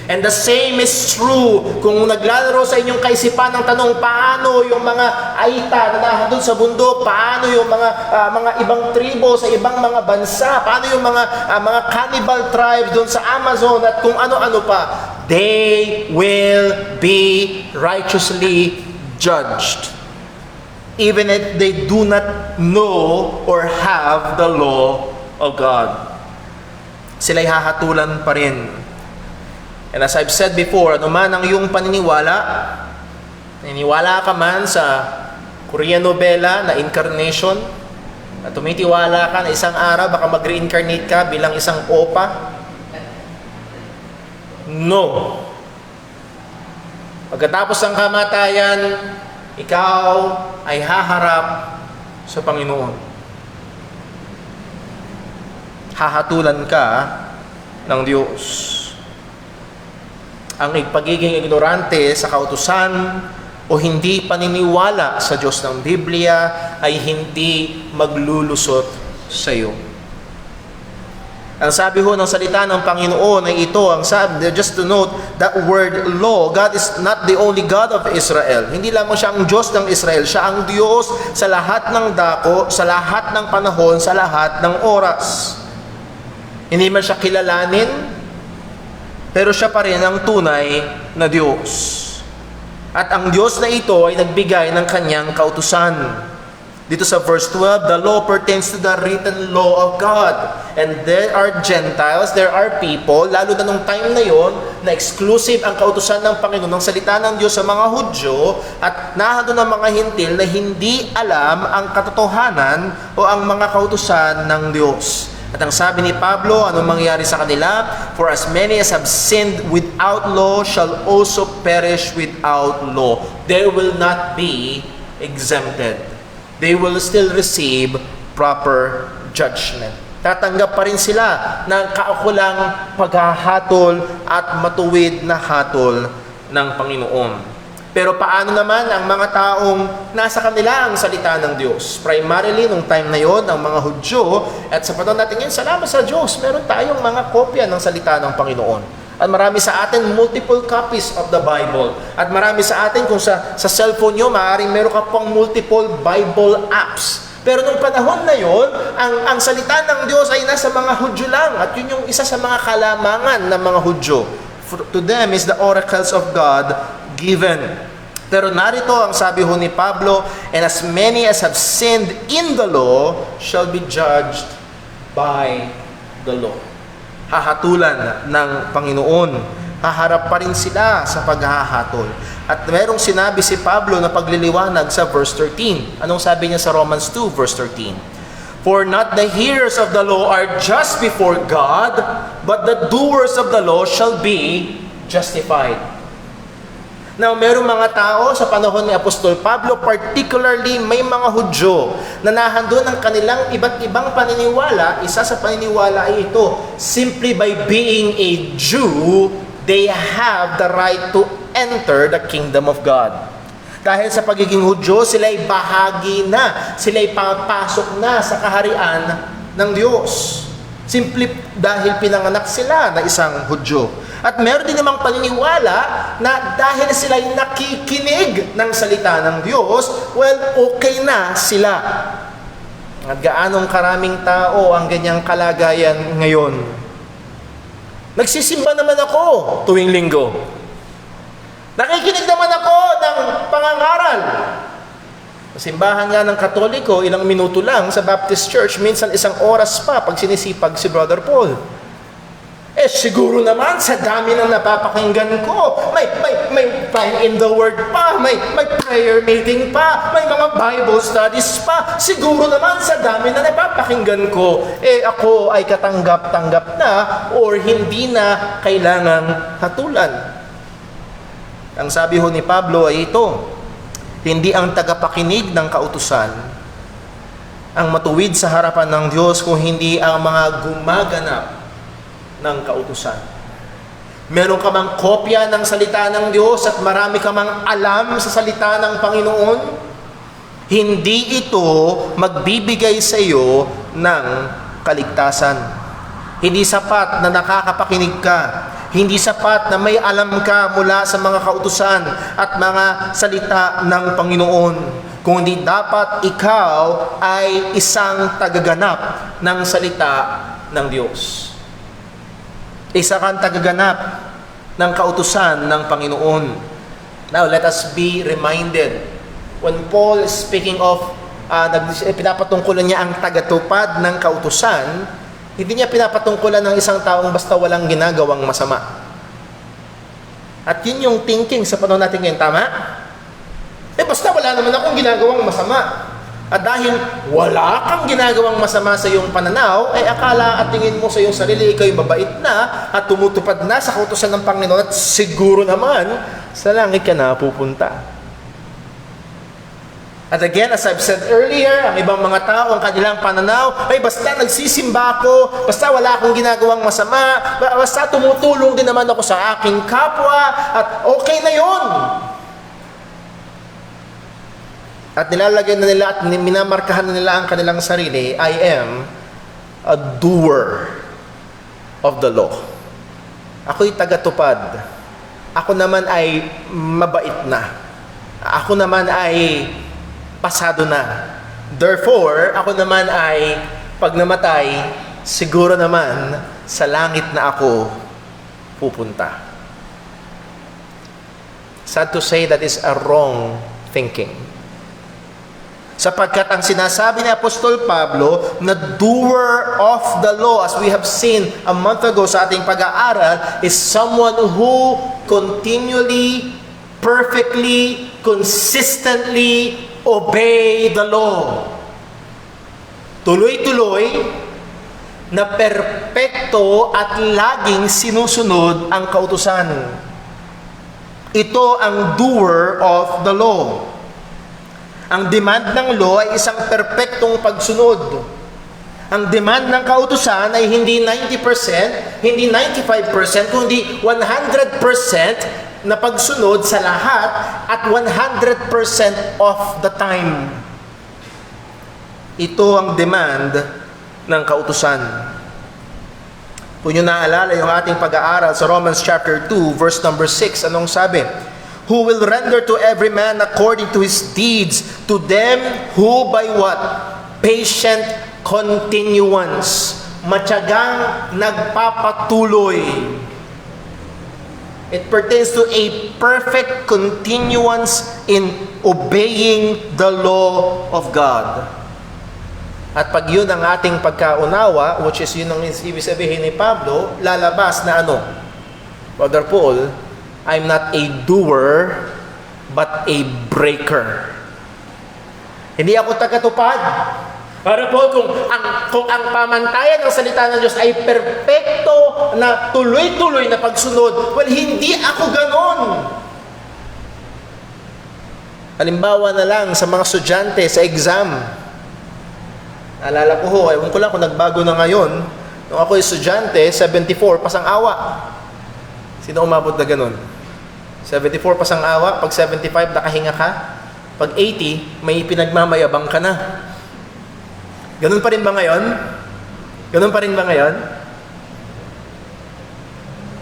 And the same is true kung naglalaro sa inyong kaisipan ng tanong, paano yung mga Aita na nandun sa bundok, paano yung mga ibang tribo sa ibang mga bansa, paano yung mga cannibal tribes doon sa Amazon at kung ano-ano pa, they will be righteously judged. Even if they do not know or have the law of God. Sila'y hahatulan pa rin. And as I've said before, ano man ang iyong paniniwala, naniniwala ka man sa Korean novela na incarnation, na tumitiwala ka na isang araw baka mag-reincarnate ka bilang isang opa, no. Pagkatapos ng kamatayan, ikaw ay haharap sa Panginoon. Hahatulan ka ng Diyos. Ang pagiging ignorante sa kautusan o hindi paniniwala sa Diyos ng Biblia ay hindi maglulusot sa iyo. Ang sabi ho ng salita ng Panginoon ay ito, ang sabi, just to note, that word law, God is not the only God of Israel. Hindi lamang siya ang Diyos ng Israel, siya ang Diyos sa lahat ng dako, sa lahat ng panahon, sa lahat ng oras. Hindi man siya kilalanin, pero siya pa rin ang tunay na Diyos. At ang Diyos na ito ay nagbigay ng kanyang kautusan. Dito sa verse 12, the law pertains to the written law of God. And there are Gentiles, there are people, lalo na nung time na yon, na exclusive ang kautusan ng Panginoon, ng salita ng Diyos sa mga Hudyo, at nahado ng mga Hintil na hindi alam ang katotohanan o ang mga kautusan ng Diyos. At ang sabi ni Pablo, anong mangyari sa kanila? For as many as have sinned without law shall also perish without law. They will not be exempted. They will still receive proper judgment. Tatanggap pa rin sila ng kaukulang paghahatol at matuwid na hatol ng Panginoon. Pero paano naman ang mga taong nasa kanila ang salita ng Diyos? Primarily, nung time na yon, ang mga Hudyo, at sa panahon natin ngayon, salamat sa Diyos, meron tayong mga kopya ng salita ng Panginoon. At marami sa atin multiple copies of the Bible. At marami sa atin, kung sa cellphone nyo, maaaring meron ka pang multiple Bible apps. Pero nung panahon na yon, ang salita ng Diyos ay nasa mga Hudyo lang. At yun yung isa sa mga kalamangan ng mga Hudyo. To them is the oracles of God given. Pero narito ang sabi ho ni Pablo, and as many as have sinned in the law shall be judged by the law. Hahatulan ng Panginoon. Haharap pa rin sila sa paghahatol. At merong sinabi si Pablo na pagliliwanag sa verse 13. Anong sabi niya sa Romans 2 verse 13? For not the hearers of the law are just before God, but the doers of the law shall be justified. Now, merong mga tao sa panahon ni Apostol Pablo, particularly may mga Hudyo na nahandun ang kanilang iba't ibang paniniwala. Isa sa paniniwala ay ito, simply by being a Jew, they have the right to enter the kingdom of God. Dahil sa pagiging Hudyo, sila'y bahagi na, sila'y papasok na sa kaharian ng Diyos. Simply dahil pinanganak sila na isang Hudyo. At meron din namang paniniwala na dahil sila'y nakikinig ng salita ng Diyos, well, okay na sila. At gaanong karaming tao ang ganyang kalagayan ngayon? Nagsisimba naman ako tuwing linggo. Nakikinig naman ako ng pangangaral. Sa simbahan nga ng Katoliko, ilang minuto lang. Sa Baptist Church, minsan isang oras pa pag sinisipag si Brother Paul. Siguro naman sa dami ng napapakinggan ko, may time in the Word pa, may prayer meeting pa, may mga Bible studies pa. Siguro naman sa dami na napapakinggan ko, ako ay katanggap-tanggap na or hindi na kailangang hatulan. Ang sabi ho ni Pablo ay ito, hindi ang tagapakinig ng kautusan ang matuwid sa harapan ng Diyos kung hindi ang mga gumaganap ng kautusan. Meron ka mang kopya ng salita ng Diyos at marami ka mang alam sa salita ng Panginoon, hindi ito magbibigay sa iyo ng kaligtasan. Hindi sapat na nakakapakinig ka. Hindi sapat na may alam ka mula sa mga kautusan at mga salita ng Panginoon. Kundi dapat ikaw ay isang tagaganap ng salita ng Diyos. Isa kang tagaganap ng kautusan ng Panginoon. Now, let us be reminded. When Paul is speaking of, pinapatungkulan niya ang tagatupad ng kautusan, hindi niya pinapatungkulan ng isang taong basta walang ginagawang masama. At yun yung thinking sa panahon natin ngayon, tama? Basta wala naman akong ginagawang masama. At dahil wala kang ginagawang masama sa iyong pananaw, akala at tingin mo sa iyong sarili, ikaw'y mabait na at tumutupad na sa kautusan ng Panginoon at siguro naman, sa langit ka na pupunta. At again, as I've said earlier, ang ibang mga tao, ang kanilang pananaw, basta nagsisimba ako, basta wala akong ginagawang masama, basta tumutulong din naman ako sa aking kapwa, at okay na yon. At nilalagay na nila at minamarkahan na nila ang kanilang sarili, I am a doer of the law. Ako'y tagatupad. Ako naman ay mabait na. Ako naman ay pasado na. Therefore, ako naman ay pag namatay, siguro naman sa langit na ako pupunta. Sad to say, that is a wrong thinking. Sapagkat ang sinasabi ni Apostol Pablo na doer of the law, as we have seen a month ago sa ating pag-aaral, is someone who continually, perfectly, consistently obey the law. Tuloy-tuloy na perpekto at laging sinusunod ang kautusan. Ito ang doer of the law. Ang demand ng law ay isang perpektong pagsunod. Ang demand ng kautusan ay hindi 90%, hindi 95%, kundi 100% na pagsunod sa lahat at 100% of the time. Ito ang demand ng kautusan. Kung nyo naalala yung ating pag-aaral sa Romans chapter 2, verse number 6, anong sabi? Who will render to every man according to his deeds, to them who by what? Patient continuance. Matyagang nagpapatuloy. It pertains to a perfect continuance in obeying the law of God. At pag yun ang ating pagkaunawa, which is yun ang ibig sabihin ni Pablo, lalabas na ano? Brother Paul, I'm not a doer, but a breaker. Hindi ako tagatupad. Para po, kung ang pamantayan ng salita ng Diyos ay perpekto na tuloy-tuloy na pagsunod, well, hindi ako ganon. Halimbawa na lang sa mga estudyante sa exam. Naalala ko ho, ewan ko lang kung nagbago na ngayon. Nung ako estudyante, 74, pasang awa. Sino umabot na ganon? 74 pasang awa, pag 75 nakahinga ka, pag 80, may pinagmamayabang ka na. Ganun pa rin ba ngayon? Ganun pa rin ba ngayon?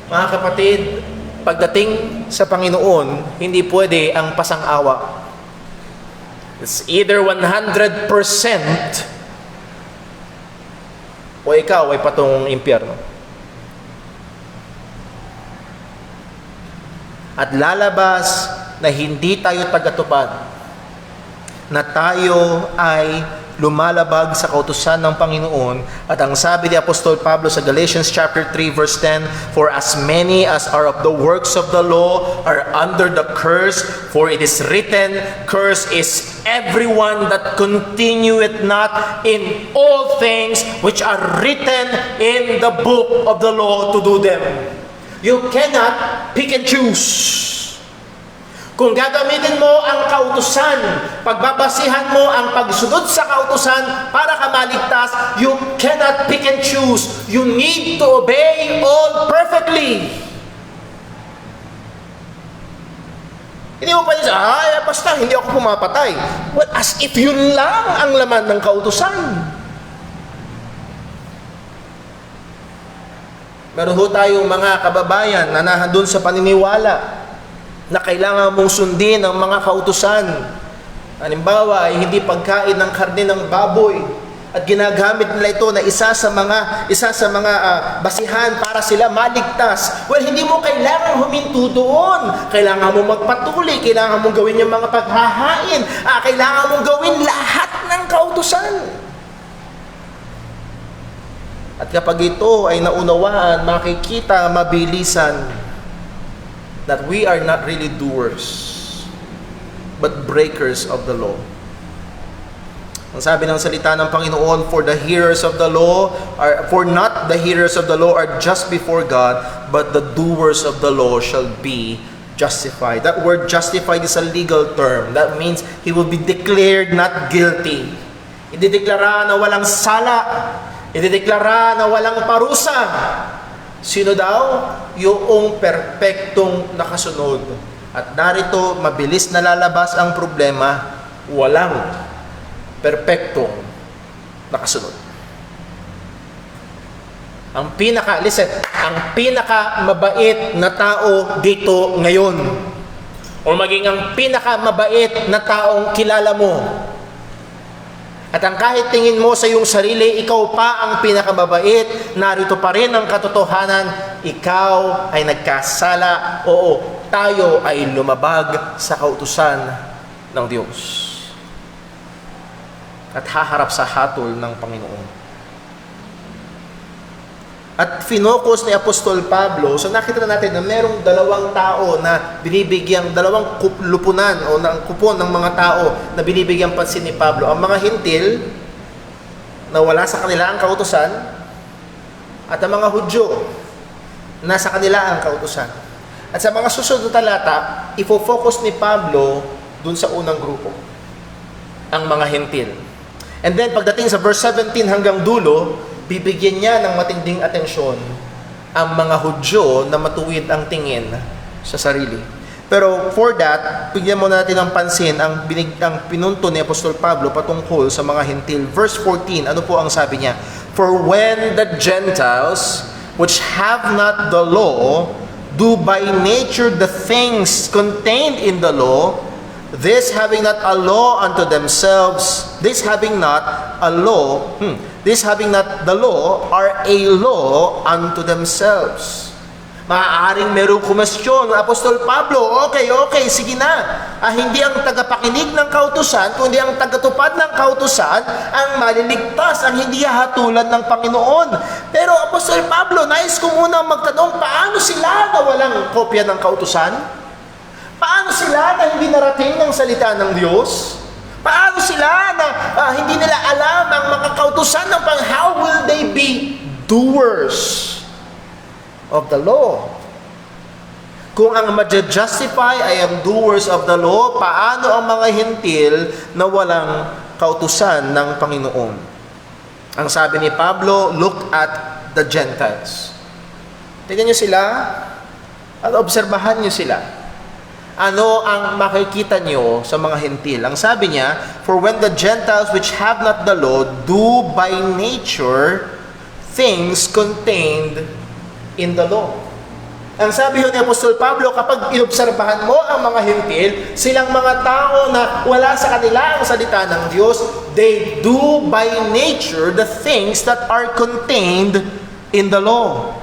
Mga kapatid, pagdating sa Panginoon, hindi pwede ang pasang-awa. It's either 100% o ikaw ay patungong impyerno. At lalabas na hindi tayo tagatupad, na tayo ay lumalabag sa kautusan ng Panginoon. At ang sabi ni Apostol Pablo sa Galatians chapter 3 verse 10, for as many as are of the works of the law are under the curse, for it is written, cursed is everyone that continueth not in all things which are written in the book of the law to do them. You cannot pick and choose. Kung gagamitin mo ang kautusan, pagbabasihan mo ang pagsunod sa kautusan para ka maligtas, you cannot pick and choose. You need to obey all perfectly. Hindi mo pwede basta hindi ako pumapatay. Well, as if yun lang ang laman ng kautusan. Meron ho tayong mga kababayan na nandun sa paniniwala na kailangan mong sundin ang mga kautusan. Halimbawa ay hindi pagkain ng karne ng baboy at ginagamit nila ito na isa sa mga basihan para sila maligtas. Well, hindi mo kailangan huminto doon. Kailangan mo magpatuloy, kailangan mong gawin yung mga paghahain, kailangan mong gawin lahat ng kautusan. At kapag ito ay naunawaan, makikita mabilisan that we are not really doers, but breakers of the law. Ang sabi ng salita ng Panginoon, for not the hearers of the law are just before God, but the doers of the law shall be justified. That word justified is a legal term. That means he will be declared not guilty. Idideklara na walang sala. Idideklara na walang parusa. Sino daw? Yung perpektong nakasunod. At narito, mabilis nalalabas ang problema, walang perpektong nakasunod. Ang pinaka mabait na tao dito ngayon, o maging ang pinaka mabait na taong kilala mo, at ang kahit tingin mo sa iyong sarili, ikaw pa ang pinakamabait, narito pa rin ang katotohanan, ikaw ay nagkasala. Oo, tayo ay lumabag sa kautusan ng Diyos. At haharap sa hatol ng Panginoon. At finokus ni Apostol Pablo, so nakita natin na merong dalawang tao na binibigyang, dalawang lupunan o ng kupon ng mga tao na binibigyang pansin ni Pablo. Ang mga hintil na wala sa kanila ang kautusan at ang mga Hudyo na sa kanila ang kautusan. At sa mga susunod na talata, ifo-focus ni Pablo dun sa unang grupo, ang mga hintil. And then pagdating sa verse 17 hanggang dulo, bibigyan niya ng matinding atensyon ang mga Hudyo na matuwid ang tingin sa sarili. Pero for that, bigyan mo natin ng pansin ang pinunto ni Apostol Pablo patungkol sa mga hintil. Verse 14, ano po ang sabi niya? For when the Gentiles, which have not the law, do by nature the things contained in the law, this having not a law unto themselves, this having not the law, are a law unto themselves. Maaaring merong kumestyon, Apostol Pablo, okay, sige na. Hindi ang tagapakinig ng kautusan, kundi ang tagatupad ng kautusan, ang maliligtas, ang hindi hahatulan ng Panginoon. Pero Apostol Pablo, nais ko muna magtanong, paano sila na walang kopya ng kautusan? Paano sila na hindi narating ng salita ng Diyos? Paano sila na hindi nila alam ang mga kautusan ng how will they be doers of the law? Kung ang ma-justify ay ang doers of the law, paano ang mga hintil na walang kautusan ng Panginoon? Ang sabi ni Pablo, look at the Gentiles. Tingnan nyo sila at obserbahan nyo sila. Ano ang makikita nyo sa mga hintil? Ang sabi niya, for when the Gentiles which have not the law do by nature things contained in the law. Ang sabi ni Apostol Pablo, kapag inobserbahan mo ang mga hintil, silang mga tao na wala sa kanila ang salita ng Diyos, they do by nature the things that are contained in the law.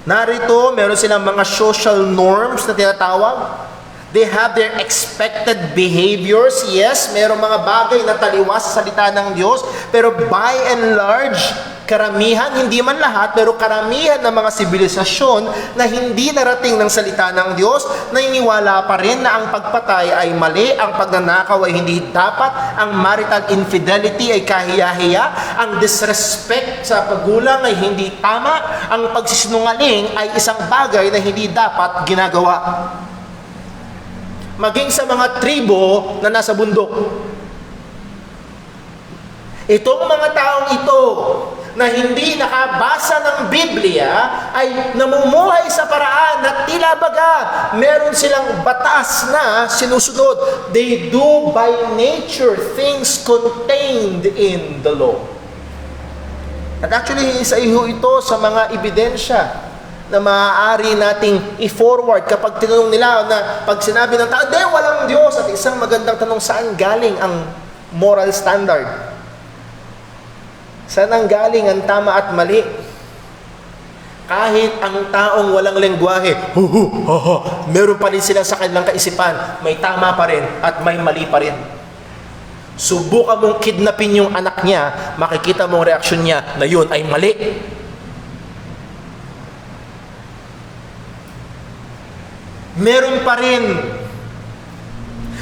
Narito, meron silang mga social norms na tinatawag. They have their expected behaviors. Yes, merong mga bagay na taliwas sa salita ng Diyos. Pero by and large, karamihan, hindi man lahat, pero karamihan ng mga sibilisasyon na hindi narating ng salita ng Diyos, naniniwala pa rin na ang pagpatay ay mali, ang pagnanakaw ay hindi dapat, ang marital infidelity ay kahiya-hiya, ang disrespect sa pagulang ay hindi tama, ang pagsisinungaling ay isang bagay na hindi dapat ginagawa. maging sa mga tribo na nasa bundok. Itong mga taong ito na hindi nakabasa ng Biblia ay namumuhay sa paraan na tila baga meron silang batas na sinusunod. They do by nature things contained in the law. At actually, isa iho ito sa mga ebidensya na maaari nating i-forward kapag tinanong nila na pag sinabi ng tao, walang Diyos. At isang magandang tanong, saan galing ang moral standard? Saan ang galing ang tama at mali? Kahit ang taong walang lengguwahe, meron pa rin sila sa kanilang kaisipan, may tama pa rin at may mali pa rin. Subukan mong kidnapin yung anak niya, makikita mong reaksyon niya na yun ay mali. Meron pa rin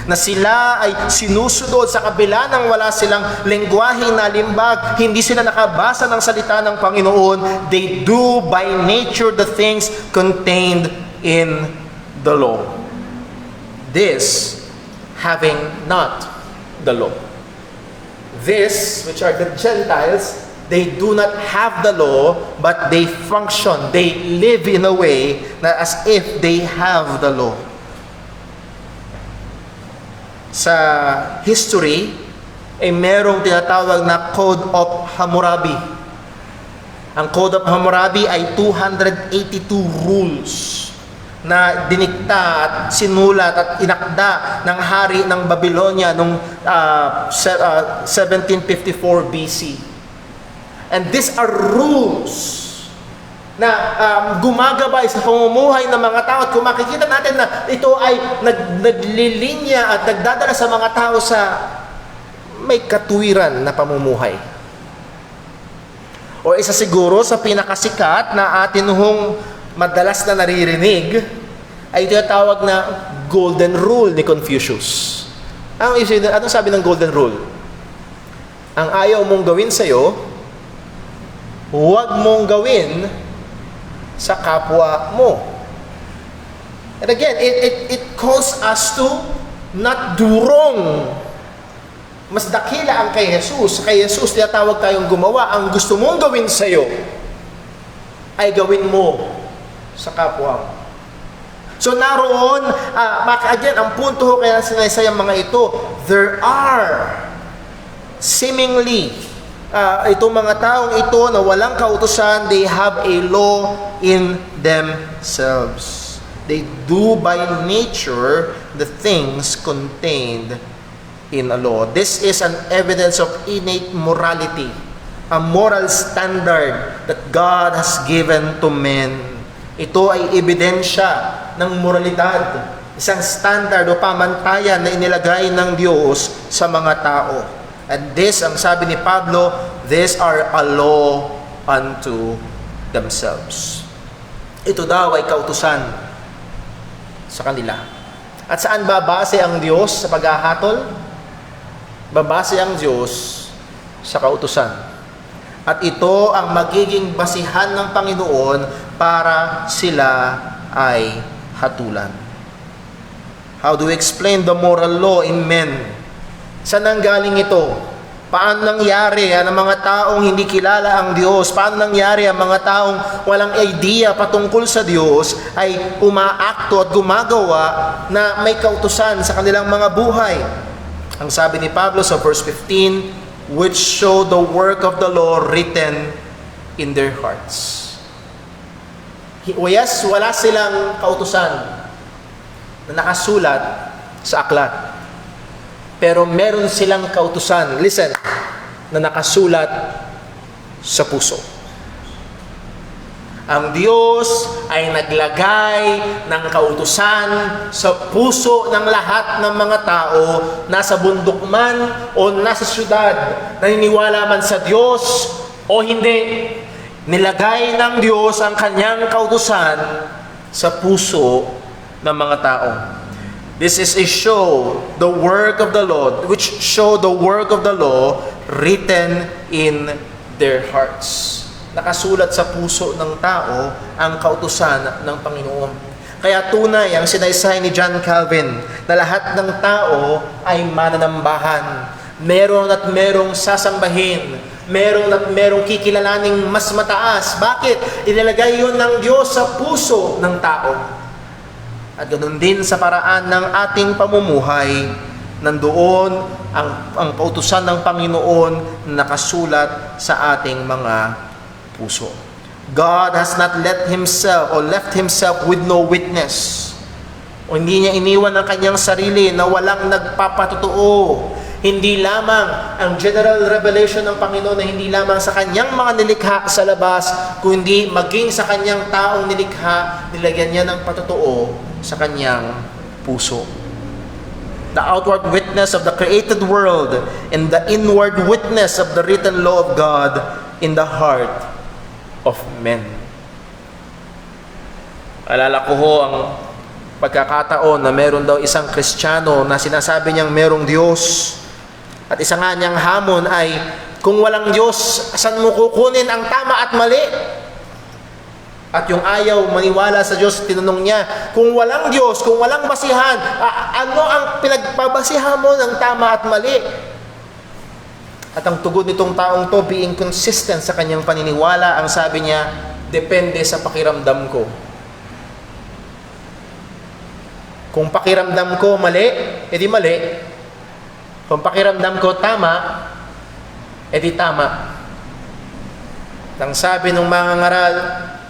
na sila ay sinusunod sa kabila ng wala silang lengguwaheng nalimbag, hindi sila nakabasa ng salita ng Panginoon. They do by nature the things contained in the law. This, having not the law. This, which are the Gentiles, they do not have the law, but they function, they live in a way na as if they have the law. Sa history, ay merong tinatawag na Code of Hammurabi. Ang Code of Hammurabi ay 282 rules na dinikta at sinulat at inakda ng hari ng Babylonia noong 1754 BC. And these are rules na gumagabay sa pamumuhay ng mga tao. At kung makikita natin na ito ay naglilinya at nagdadala sa mga tao sa may katuwiran na pamumuhay. O isa siguro sa pinakasikat na atin hong madalas na naririnig ay tinatawag na Golden Rule ni Confucius. Anong sabi ng Golden Rule? Ang ayaw mong gawin sa'yo, huwag mong gawin sa kapwa mo. And again, it calls us to not do wrong. Mas dakila ang kay Jesus. Kay Jesus, tinatawag tayong gumawa. Ang gusto mong gawin sa'yo, ay gawin mo sa kapwa mo. So naroon, again, ang punto ko kaya sinaysayang mga ito, there are seemingly itong mga taong ito na walang kautusan, they have a law in themselves. They do by nature the things contained in a law. This is an evidence of innate morality, a moral standard that God has given to men. Ito ay ebidensya ng moralidad, isang standard o pamantayan na inilagay ng Diyos sa mga tao. And this, ang sabi ni Pablo, these are a law unto themselves. Ito daw ay kautusan sa kanila. At saan babase ang Diyos sa paghahatol? Babase ang Diyos sa kautusan. At ito ang magiging basihan ng Panginoon para sila ay hatulan. How do we explain the moral law in men? Saan nanggaling ito? Paano nangyari ang mga taong hindi kilala ang Diyos? Paano nangyari ang mga taong walang idea patungkol sa Diyos ay umaakto at gumagawa na may kautusan sa kanilang mga buhay? Ang sabi ni Pablo sa verse 15, which show the work of the law written in their hearts. Yes, wala silang kautusan na nakasulat sa aklat. Pero meron silang kautusan, listen, na nakasulat sa puso. Ang Diyos ay naglagay ng kautusan sa puso ng lahat ng mga tao, nasa bundok man o nasa syudad, naniniwala man sa Diyos o hindi. Nilagay ng Diyos ang kanyang kautusan sa puso ng mga tao. This is a show the work of the Lord, which show the work of the law written in their hearts. Nakasulat sa puso ng tao ang kautusan ng Panginoon. Kaya tunay ang sinaysay ni John Calvin na lahat ng tao ay mananambahan. Meron at merong sasambahin. Meron at merong kikilalaning mas mataas. Bakit? Ilalagay yun ng Diyos sa puso ng tao. At ganoon din sa paraan ng ating pamumuhay, nandoon ang pautusan ng Panginoon na nakasulat sa ating mga puso. God has not left himself with no witness. O hindi niya iniwan ang kanyang sarili na walang nagpapatotoo. Hindi lamang ang general revelation ng Panginoon na hindi lamang sa kanyang mga nilikha sa labas, kundi maging sa kanyang taong nilikha, nilagyan niya ng patotoo sa kanyang puso. The outward witness of the created world and the inward witness of the written law of God in the heart of men. Alala ko ho ang pagkakataon na meron daw isang Kristiyano na sinasabi niyang merong Diyos. At isa nga niyang hamon ay, kung walang Diyos, saan mo kukunin ang tama at mali? At yung ayaw maniwala sa Diyos, tinanong niya, kung walang Diyos, kung walang basihan, ano ang pinagpabasihan mo ng tama at mali? At ang tugon nitong taong to, being consistent sa kanyang paniniwala, ang sabi niya, depende sa pakiramdam ko. Kung pakiramdam ko mali, edi mali. Kung pakiramdam ko tama, edi tama. Ang sabi ng mga ngaral,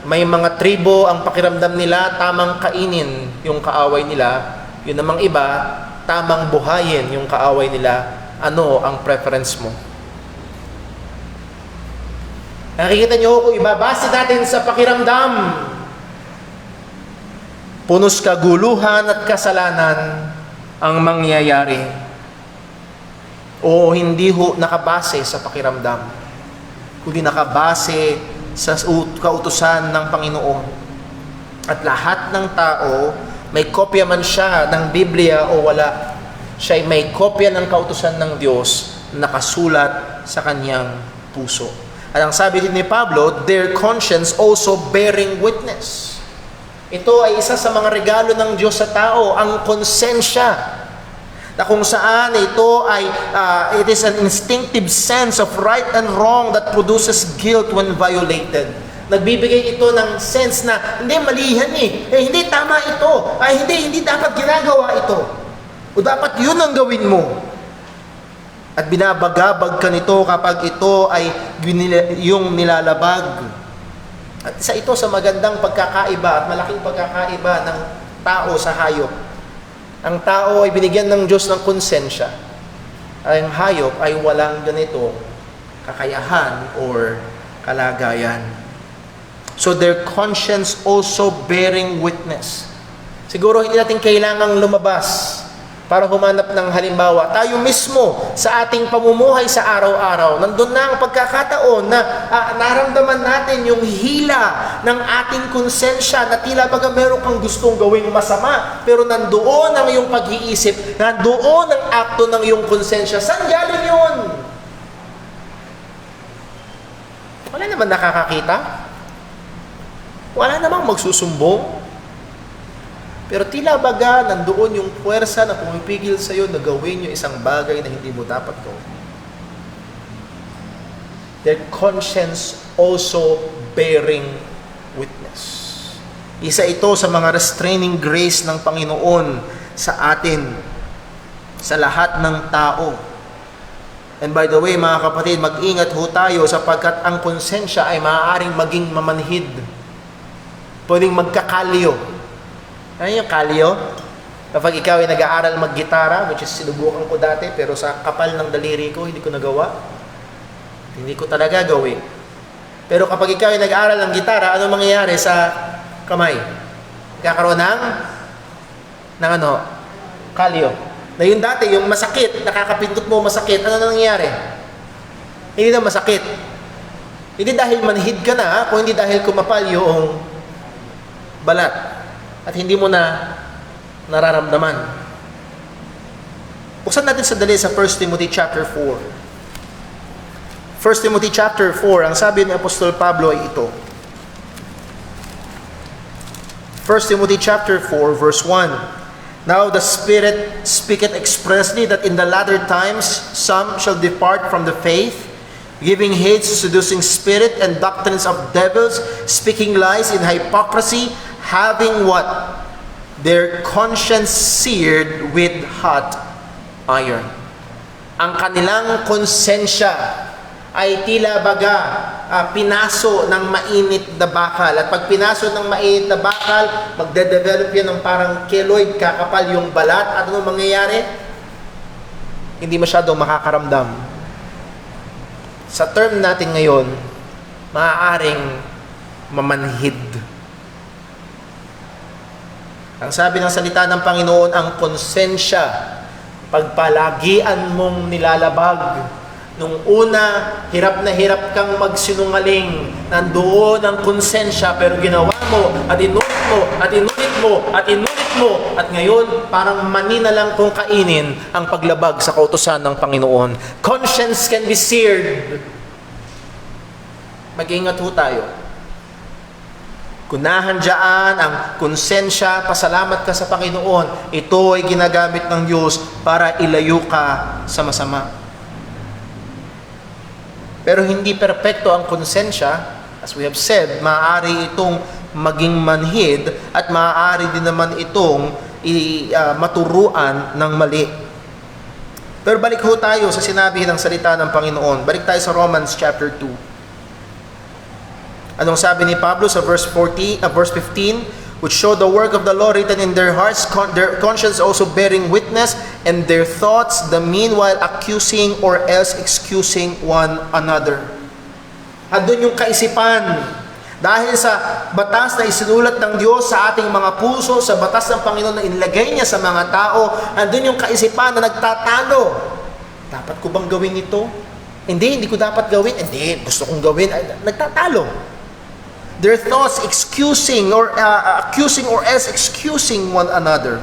may mga tribo ang pakiramdam nila tamang kainin yung kaaway nila. Yun namang iba, tamang buhayin yung kaaway nila. Ano ang preference mo? Nakikita niyo kung ibabase natin sa pakiramdam, punos kaguluhan at kasalanan ang mangyayari. O hindi ho nakabase sa pakiramdam, kundi nakabase sa kautusan ng Panginoon. At lahat ng tao, may kopya man siya ng Biblia o wala, siya ay may kopya ng kautusan ng Diyos nakasulat sa kanyang puso. At ang sabi din ni Pablo, their conscience also bearing witness. Ito ay isa sa mga regalo ng Diyos sa tao, ang konsensya, na kung saan ito ay it is an instinctive sense of right and wrong that produces guilt when violated. Nagbibigay ito ng sense na hindi, malihan hindi tama ito, hindi dapat ginagawa ito, o dapat yun ang gawin mo. At binabagabag ka nito kapag ito ay yung nilalabag. At isa ito sa magandang pagkakaiba at malaking pagkakaiba ng tao sa hayop. Ang tao ay binigyan ng Diyos ng konsensya. Ang hayop ay walang ganito kakayahan or kalagayan. So their conscience also bearing witness. Siguro hindi natin kailangang lumabas para humanap ng halimbawa. Tayo mismo sa ating pamumuhay sa araw-araw, nandun na ang pagkakataon na naramdaman natin yung hila ng ating konsensya na tila baga meron kang gustong gawing masama, pero nandoon ang iyong pag-iisip, nandoon ang akto ng iyong konsensya. Saan galing yun? Wala naman nakakakita. Wala namang magsusumbong. Pero tila baga nandoon yung puwersa na pumipigil sa iyo na gawin yung isang bagay na hindi mo dapat gawin. Their conscience also bearing witness. Isa ito sa mga restraining grace ng Panginoon sa atin, sa lahat ng tao. And by the way, mga kapatid, mag-ingat ho tayo sapagkat ang konsensya ay maaaring maging mamanhid. Pwedeng magkakalyo. Ano yung kalyo? Kapag ikaw ay nag-aaral mag-gitara, which is sinubukan ko dati, pero sa kapal ng daliri ko, hindi ko nagawa. Hindi ko talaga gawin. Pero kapag ikaw ay nag-aaral ng gitara, ano mangyayari sa kamay? Kakaroon ng kalyo. Na yun dati, yung masakit, nakakapindot mo masakit, ano nangyayari? Hindi na masakit. Hindi dahil manhid ka na, kung hindi dahil kumapal yung balat. At hindi mo na nararamdaman. Buksan natin sandali sa 1 Timothy chapter 4. 1 Timothy chapter 4, ang sabi ni Apostol Pablo ay ito. 1 1 Timothy chapter 4, verse 1. Now the Spirit speaketh expressly that in the latter times some shall depart from the faith, giving heed to seducing spirit and doctrines of devils, speaking lies in hypocrisy, having what? Their conscience seared with hot iron. Ang kanilang konsensya ay tila baga pinaso ng mainit na bakal. At pag pinaso ng mainit na bakal, magde-develop yan ng parang keloid, kakapal yung balat. At ano mangyayari? Hindi masyadong makakaramdam. Sa term natin ngayon, maaaring mamanhid. Ang sabi ng salita ng Panginoon, ang konsensya, pagpalagian mong nilalabag. Nung una, hirap na hirap kang magsinungaling. Nandoon ang konsensya, pero ginawa mo, at inulit mo, at inulit mo, at inulit mo. At ngayon, parang mani na lang kung kainin ang paglabag sa kautusan ng Panginoon. Conscience can be seared. Mag-ingat ho tayo. Kunahan dyan ang konsensya, pasalamat ka sa Panginoon. Ito ay ginagamit ng Diyos para ilayo ka sa masama. Pero hindi perpekto ang konsensya. As we have said, maaari itong maging manhid at maaari din naman itong maturuan ng mali. Pero balik ho tayo sa sinabi ng salita ng Panginoon. Balik tayo sa Romans chapter 2. Anong sabi ni Pablo sa verse 15? Which show the work of the law written in their hearts, their conscience also bearing witness, and their thoughts the meanwhile accusing or else excusing one another. Andun yung kaisipan. Dahil sa batas na isinulat ng Diyos sa ating mga puso, sa batas ng Panginoon na inilagay niya sa mga tao, andun yung kaisipan na nagtatalo. Dapat ko bang gawin ito? Hindi ko dapat gawin. Hindi, gusto kong gawin. Nagtatalo. Their thoughts excusing or accusing or else excusing one another.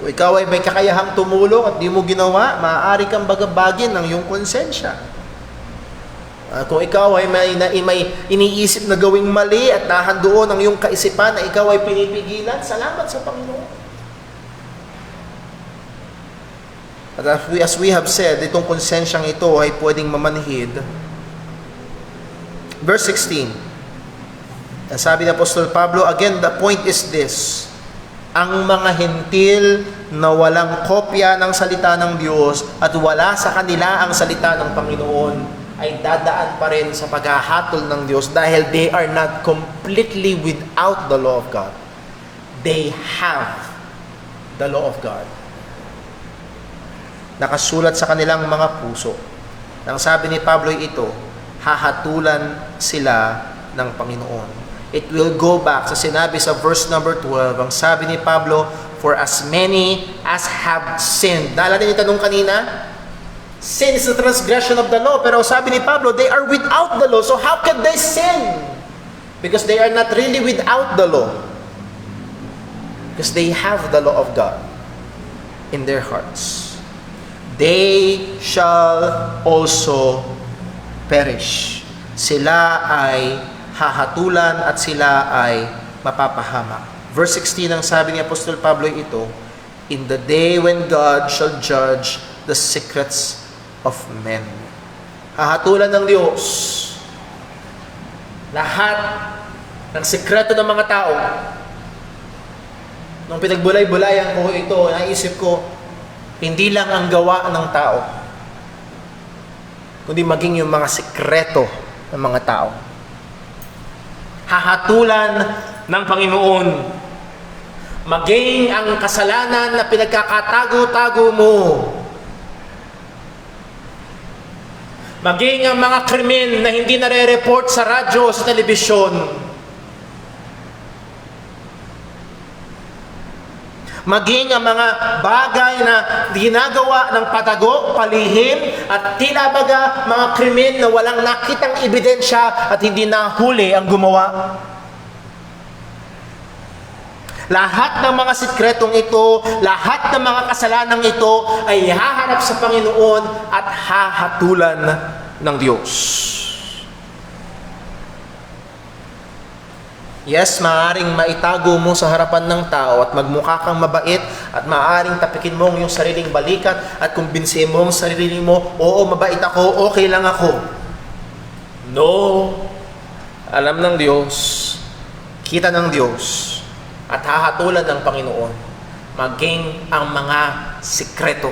Kung ikaw ay may kakayahang tumulong at di mo ginawa, maaari kang bagabagin ng iyong konsensya. Kung ikaw ay may iniisip na gawing mali at nahandoon ang iyong kaisipan na ikaw ay pinipigilan, salamat sa Panginoon. At as we have said, itong konsensyang ito ay pwedeng mamanhid. Verse 16. Ang sabi ni Apostol Pablo, again, the point is this. Ang mga hentil na walang kopya ng salita ng Diyos at wala sa kanila ang salita ng Panginoon ay dadaan pa rin sa paghahatol ng Diyos dahil they are not completely without the law of God. They have the law of God. Nakasulat sa kanilang mga puso. Ang sabi ni Pablo ito, hahatulan sila ng Panginoon. It will go back sa sinabi sa verse number 12. Ang sabi ni Pablo, for as many as have sinned. Naalala niyo yung tanong kanina? Sin is the transgression of the law. Pero sabi ni Pablo, they are without the law. So how can they sin? Because they are not really without the law. Because they have the law of God in their hearts. They shall also perish. Sila ay hahatulan at sila ay mapapahamak. Verse 16 ang sabi ni Apostol Pablo ito, in the day when God shall judge the secrets of men. Hahatulan ng Diyos lahat ng sekreto ng mga tao. Nung pinagbulay-bulayan ko ito, naisip ko, hindi lang ang gawa ng tao, kundi maging yung mga sekreto ng mga tao. Hahatulan ng Panginoon. Maging ang kasalanan na pinagkakatago-tago mo. Maging ang mga krimen na hindi nare-report sa radyo, sa telebisyon. Maging ang mga bagay na ginagawa ng patago, palihim, at tila baga mga krimen na walang nakitang ebidensya at hindi nahuli ang gumawa. Lahat ng mga sikretong ito, lahat ng mga kasalanang ito ay haharap sa Panginoon at hahatulan ng Diyos. Yes, maaaring maitago mo sa harapan ng tao at magmukha kang mabait at maaaring tapikin mo ang iyong sariling balikat at kumbinsihin mo ang sarili mo, oo, mabait ako, okay lang ako. No. Alam ng Diyos, kita ng Diyos, at hahatulan ng Panginoon, maging ang mga sikreto.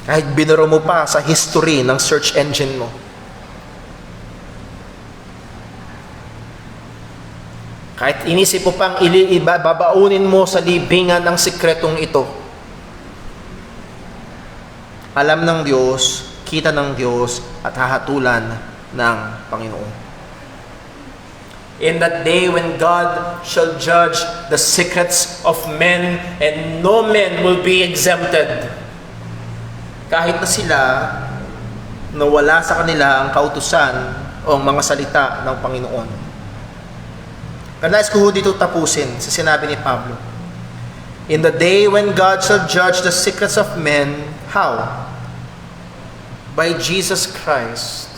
Kahit binuro mo pa sa history ng search engine mo, kahit inisip mo pang babaunin mo sa libingan ng sikretong ito, alam ng Diyos, kita ng Diyos, at hahatulan ng Panginoon. In that day when God shall judge the secrets of men, and no man will be exempted. Kahit na sila, nawala sa kanila ang kautusan o ang mga salita ng Panginoon. Kanais ko dito tapusin sa sinabi ni Pablo. In the day when God shall judge the secrets of men, how? By Jesus Christ,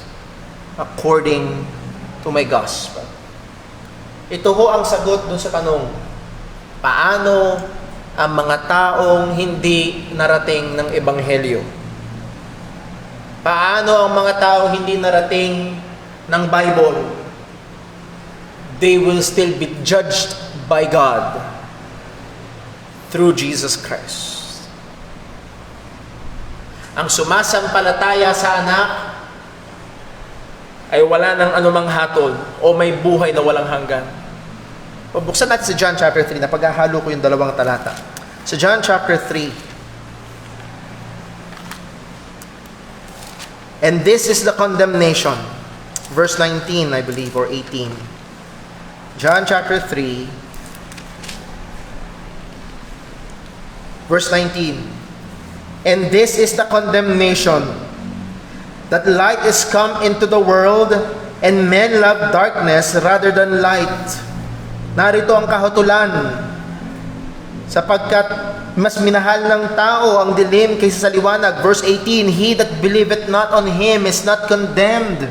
according to my gospel. Ito ho ang sagot dun sa tanong, paano ang mga taong hindi narating ng Ebanghelyo? Paano ang mga taong hindi narating ng Bible? They will still be judged by God through Jesus Christ. Ang sumasampalataya sa anak ay wala ng anumang hatol o may buhay na walang hanggan. Pabuksan natin sa John chapter 3 na paghahalo ko yung dalawang talata. Sa John chapter 3. And this is the condemnation. Verse 19, I believe, or 18. John chapter 3, verse 19. And this is the condemnation, that light is come into the world, and men love darkness rather than light. Narito ang kahatulan, sapagkat mas minahal ng tao ang dilim kaysa sa liwanag. Verse 18, He that believeth not on Him is not condemned.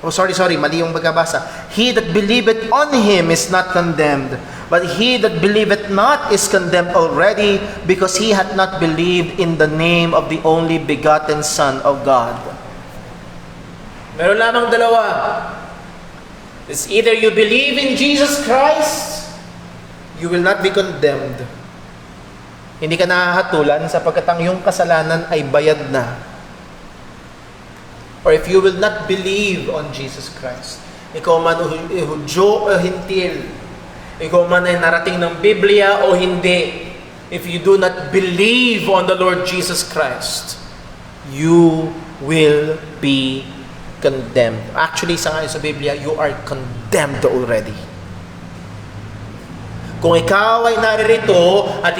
Oh, sorry, mali yung pagkabasa. He that believeth on Him is not condemned, but he that believeth not is condemned already, because he hath not believed in the name of the only begotten Son of God. Meron lamang dalawa. It's either you believe in Jesus Christ, you will not be condemned. Hindi ka nahahatulan sapagkat ang iyong kasalanan ay bayad na. Or if you will not believe on Jesus Christ, ikaw man Hudyo o Hintil, ikaw man ay narating ng Biblia o hindi, if you do not believe on the Lord Jesus Christ, you will be condemned. Actually, sa ngayon sa Biblia, you are condemned already. Kung ikaw ay naririto at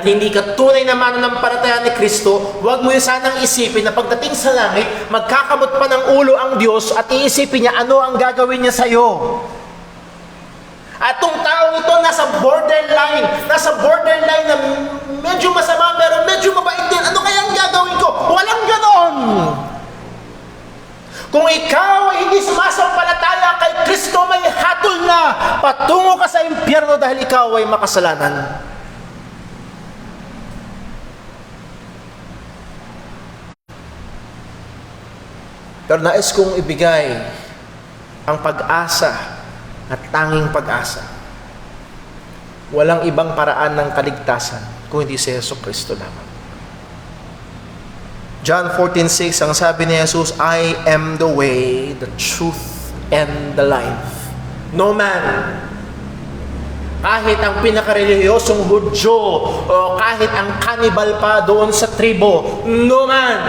hindi ka tunay na mananampalataya ni Kristo, huwag mo yung sanang isipin na pagdating sa langit, magkakamot pa ng ulo ang Diyos at iisipin niya ano ang gagawin niya sa iyo. At itong taong ito nasa borderline na medyo masama pero medyo mabait din. Ano kaya ang gagawin ko? Walang ganon! Kung ikaw ay hindi sumasampalataya kay Kristo, may hatol na. Patungo ka sa impyerno dahil ikaw ay makasalanan. Pero nais kong ibigay ang pag-asa at tanging pag-asa. Walang ibang paraan ng kaligtasan kung hindi si Jesucristo lamang. John 14:6, ang sabi ni Jesus, I am the way, the truth, and the life. No man, kahit ang pinakarelihiyosong Hudyo, o kahit ang kanibal pa doon sa tribo, no man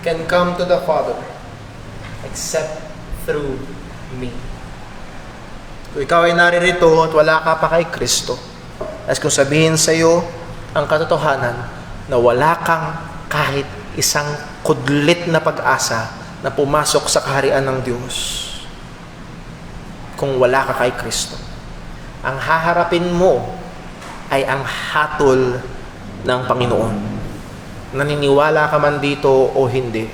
can come to the Father except through me. Kung ikaw ay naririto at wala ka pa kay Kristo, as kung sabihin sa iyo ang katotohanan na wala kang kahit isang kudlit na pag-asa na pumasok sa kaharian ng Diyos kung wala ka kay Kristo. Ang haharapin mo ay ang hatol ng Panginoon. Naniniwala ka man dito o hindi,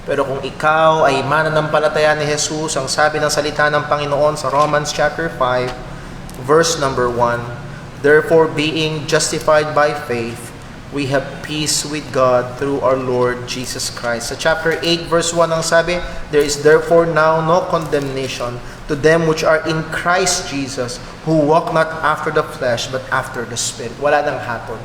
Pero kung ikaw ay mananampalataya ni Jesus, ang sabi ng salita ng Panginoon sa Romans chapter 5, verse number 1, therefore being justified by faith, we have peace with God through our Lord Jesus Christ. Sa chapter 8, verse 1 ang sabi, there is therefore now no condemnation to them which are in Christ Jesus, who walk not after the flesh, but after the Spirit. Wala nang hatol.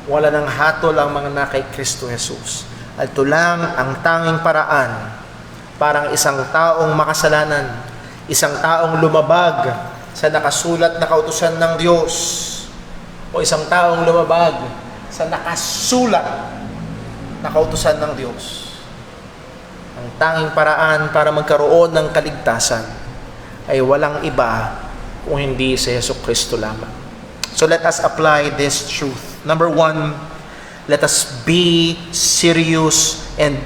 Wala nang hatol ang mga na kay Kristo Jesus. At ito lang ang tanging paraan parang isang taong makasalanan, isang taong lumabag sa nakasulat na kautusan ng Diyos, o isang taong lumabag sa nakasulat na kautusan ng Diyos. Ang tanging paraan para magkaroon ng kaligtasan ay walang iba kung hindi si Yesu Kristo lamang. So let us apply this truth. Number 1, let us be serious, and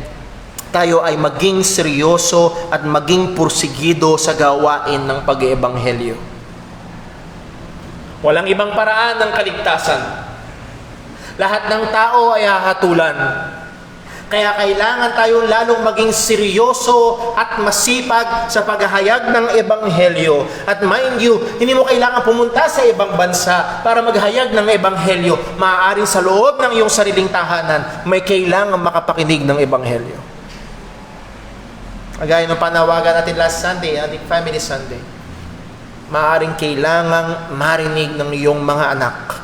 tayo ay maging seryoso at maging pursigido sa gawain ng pag-iebanghelyo. Walang ibang paraan ng kaligtasan. Lahat ng tao ay hahatulan. Kaya kailangan tayong lalong maging seryoso at masipag sa paghahayag ng ebanghelyo. At mind you, hindi mo kailangan pumunta sa ibang bansa para maghayag ng ebanghelyo. Maaaring sa loob ng iyong sariling tahanan, may kailangan makapakinig ng ebanghelyo. Kagaya ng panawagan natin last Sunday, ating Family Sunday, maaaring kailangang marinig ng iyong mga anak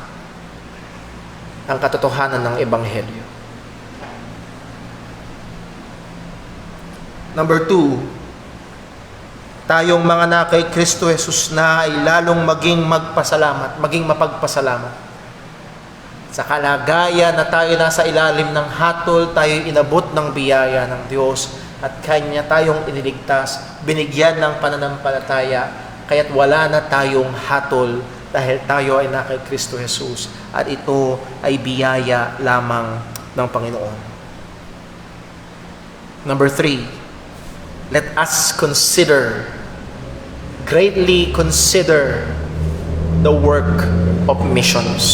ang katotohanan ng ebanghelyo. Number 2, tayong mga na kay Kristo Jesus na ay lalong maging mapagpasalamat. Sa kalagayan na tayo nasa ilalim ng hatol, tayo inabot ng biyaya ng Diyos at Kanya tayong iniligtas, binigyan ng pananampalataya, kaya't wala na tayong hatol dahil tayo ay na kay Kristo Jesus at ito ay biyaya lamang ng Panginoon. Number 3, let us greatly consider the work of missions.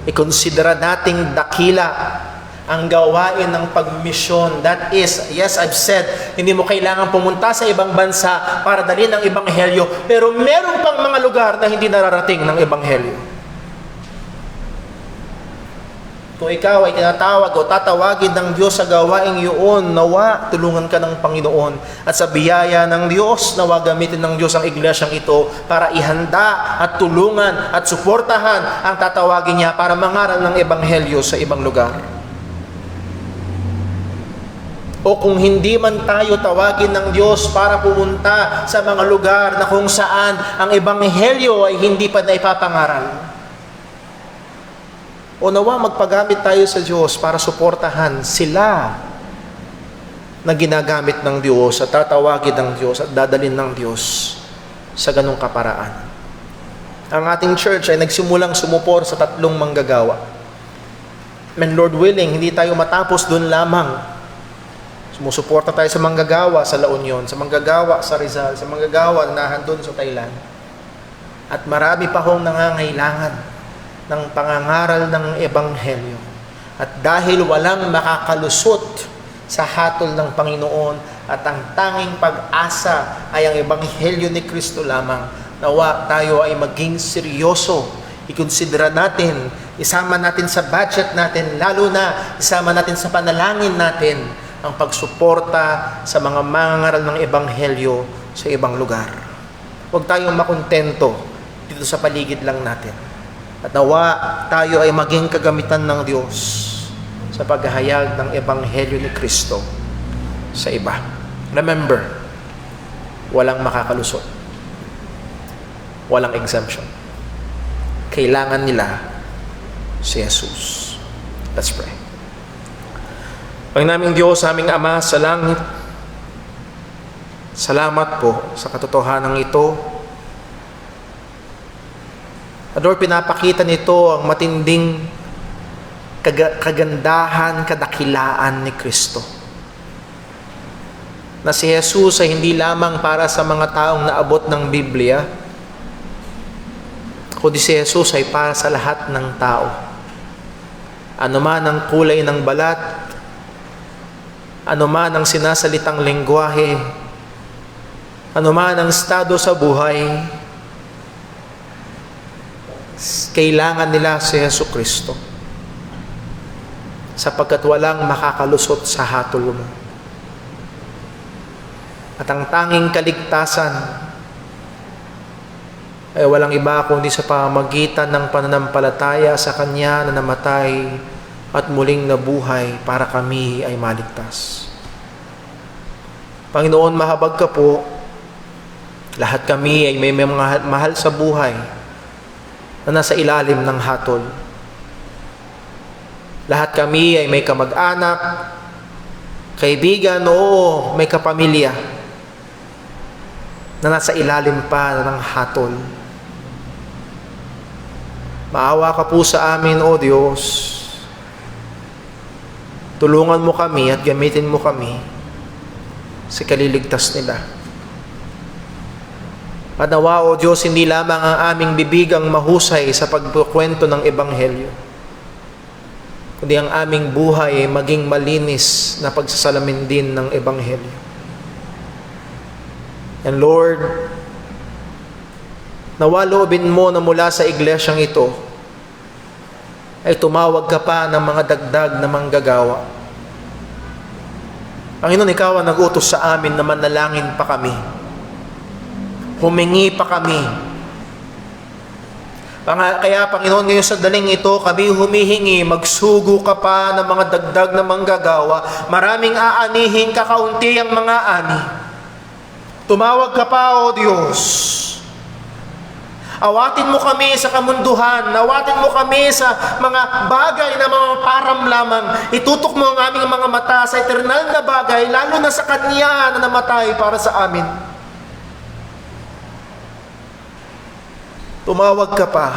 Ikonsidera nating dakila ang gawain ng pagmisyon. That is, yes, I've said, hindi mo kailangan pumunta sa ibang bansa para dalhin ang ebanghelyo, pero meron pang mga lugar na hindi nararating ng ebanghelyo. Kung ikaw ay tinatawag o tatawagin ng Diyos sa gawaing iyon, nawa tulungan ka ng Panginoon. At sa biyaya ng Diyos, nawa gamitin ng Diyos ang iglesyang ito para ihanda at tulungan at suportahan ang tatawagin niya para mangaral ng ebanghelyo sa ibang lugar. O kung hindi man tayo tawagin ng Diyos para pumunta sa mga lugar na kung saan ang ebanghelyo ay hindi pa naipapangaral, o nawa magpagamit tayo sa Diyos para suportahan sila na ginagamit ng Diyos at tatawagin ng Diyos at dadalhin ng Diyos sa ganong kaparaan. Ang ating church ay nagsimulang sumupor sa 3 manggagawa. And Lord willing, hindi tayo matapos doon lamang. Sumusuporta tayo sa manggagawa sa La Union, sa manggagawa sa Rizal, sa manggagawa na nahandun sa Thailand. At marami pa hong nangangailangan ng pangangaral ng ebanghelyo. At dahil walang makakalusot sa hatol ng Panginoon at ang tanging pag-asa ay ang ebanghelyo ni Kristo lamang, nawa tayo ay maging seryoso. Ikonsidera natin, isama natin sa budget natin, lalo na isama natin sa panalangin natin ang pagsuporta sa mga mangangaral ng ebanghelyo sa ibang lugar. Huwag tayong makontento dito sa paligid lang natin. At nawa tayo ay maging kagamitan ng Diyos sa paghahayag ng ebanghelyo ni Kristo sa iba. Remember, walang makakalusot. Walang exemption. Kailangan nila si Jesus. Let's pray. Panginoon Diyos, aming Ama sa langit, salamat po sa katotohanan ito. Lord, pinapakita nito ang matinding kagandahan, kadakilaan ni Kristo. Na si Jesus ay hindi lamang para sa mga taong naabot ng Biblia, kundi si Jesus ay para sa lahat ng tao. Ano man ang kulay ng balat, ano man ang sinasalitang lengguwahe, ano man ang estado sa buhay, kailangan nila si Jesucristo sapagkat walang makakalusot sa hatol mo. At ang tanging kaligtasan ay walang iba kundi sa pamamagitan ng pananampalataya sa Kanya na namatay at muling nabuhay para kami ay maligtas. Panginoon, mahabag ka po. Lahat kami ay may mga mahal sa buhay na nasa ilalim ng hatol. Lahat kami ay may kamag-anak, kaibigan, o may kapamilya na nasa ilalim pa ng hatol. Maawa ka po sa amin, O Diyos. Tulungan mo kami at gamitin mo kami sa kaliligtas nila. At nawa, O Diyos, hindi lamang ang aming bibig ang mahusay sa pagkukwento ng Ebanghelyo, kundi ang aming buhay ay maging malinis na pagsasalamin din ng Ebanghelyo. And Lord, nawa loobin mo na mula sa iglesyang ito ay tumawag ka pa ng mga dagdag na manggagawa. Panginoon, ikaw ang nag-utos sa amin na manalangin pa kami. Humingi pa kami. Kaya Panginoon, ngayon sa daling ito, kami humihingi, magsugo ka pa ng mga dagdag na manggagawa. Maraming aanihin, kakaunti ang mga ani. Tumawag ka pa, O Diyos. Awatin mo kami sa kamunduhan. Awatin mo kami sa mga bagay na mga param lamang. Itutok mo ang aming mga mata sa eternal na bagay, lalo na sa Kanya na namatay para sa amin. Tumawag ka pa.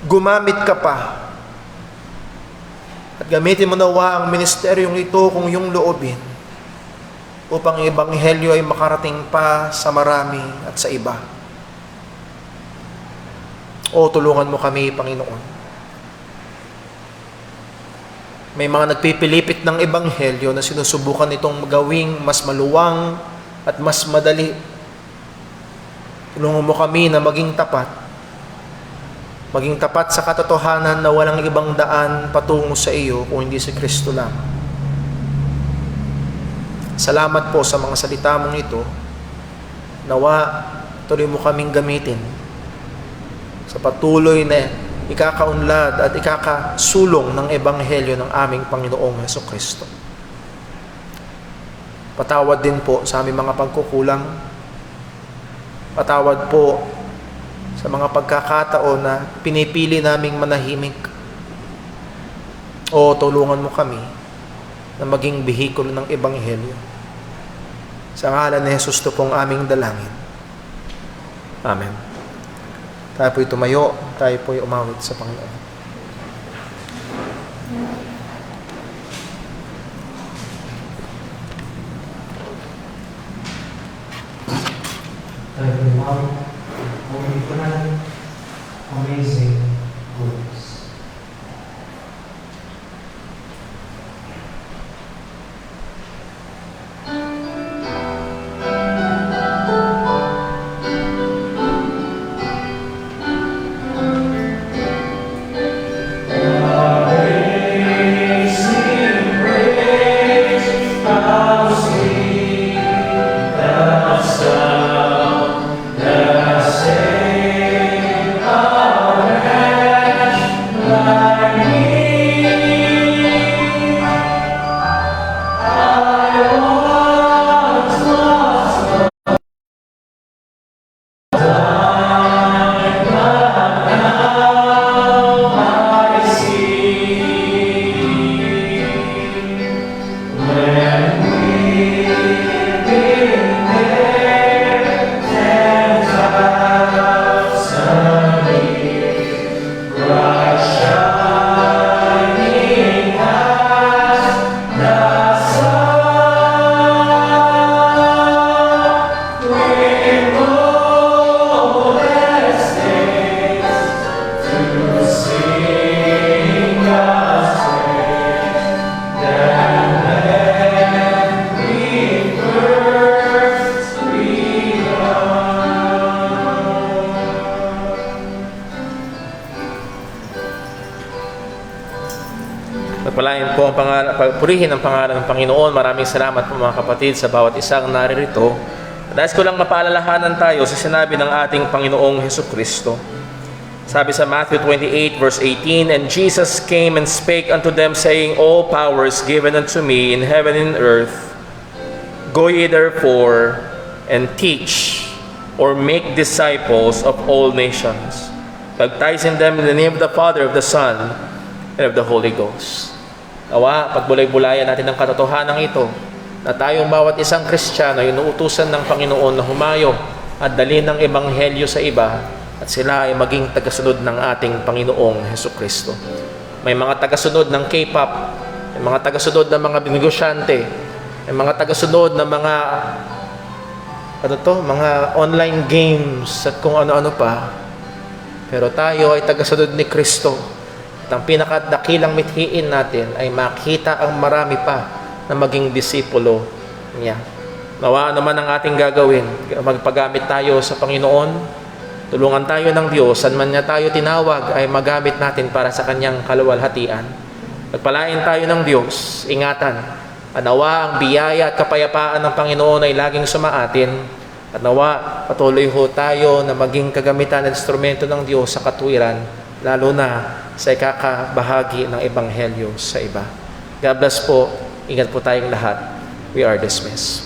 Gumamit ka pa. At gamitin mo nawa ang ministeryong ito kung iyong loobin upang ang Ebanghelyo ay makarating pa sa marami at sa iba. O tulungan mo kami, Panginoon. May mga nagpipilipit ng Ebanghelyo na sinusubukan itong gawing mas maluwang at mas madali. Tulungan mo kami na maging tapat. Maging tapat sa katotohanan na walang ibang daan patungo sa iyo kung hindi si Kristo lang. Salamat po sa mga salita mong ito. Nawa, tuloy mo kaming gamitin sa patuloy na ikakaunlad at ikakasulong ng Ebanghelyo ng aming Panginoong Jesucristo. Patawad din po sa aming mga pagkukulang. Patawad po sa mga pagkakataon na pinipili naming manahimik. O tulungan mo kami na maging bihikulo ng Ebanghelyo. Sa ngalan ni Jesus to pong aming dalangin. Amen. Tayo po'y tumayo, tayo po'y umawit sa Panginoon. Tayo po'y umawit, umawit ko na amazing grace. How sweet the sound that Pagpalain po ang pagpurihin ang pangalan ng Panginoon. Maraming salamat po mga kapatid sa bawat isang naririto. Nais ko lang mapaalalahanan tayo sa sinabi ng ating Panginoong Hesukristo. Sabi sa Matthew 28 verse 18, "And Jesus came and spake unto them, saying, All power is given unto me in heaven and earth. Go ye therefore and teach, or make disciples of all nations, baptizing them in the name of the Father, of the Son, and of the Holy Ghost." Nawa, pagbulay-bulayan natin ang katotohanan ito, na tayong bawat isang Kristiyano ay inuutusan ng Panginoon na humayo at dalhin ng Ebanghelyo sa iba, at sila ay maging tagasunod ng ating Panginoong Hesukristo. May mga tagasunod ng K-pop, may mga tagasunod ng mga negosyante, may mga tagasunod ng mga online games at kung ano-ano pa. Pero tayo ay tagasunod ni Kristo. At ang pinakadakilang mithiin natin ay makita ang marami pa na maging disipulo niya. Nawa naman ang ating gagawin. Magpagamit tayo sa Panginoon. Tulungan tayo ng Diyos. Saan man niya tayo tinawag ay magamit natin para sa kanyang kaluwalhatian. Pagpalain tayo ng Diyos. Ingatan. Nawa ang biyaya at kapayapaan ng Panginoon ay laging sumaatin. At nawa patuloy ho tayo na maging kagamitan at instrumento ng Diyos sa katwiran, lalo na sa ikakabahagi ng Ebanghelyo sa iba. God bless po. Ingat po tayong lahat. We are dismissed.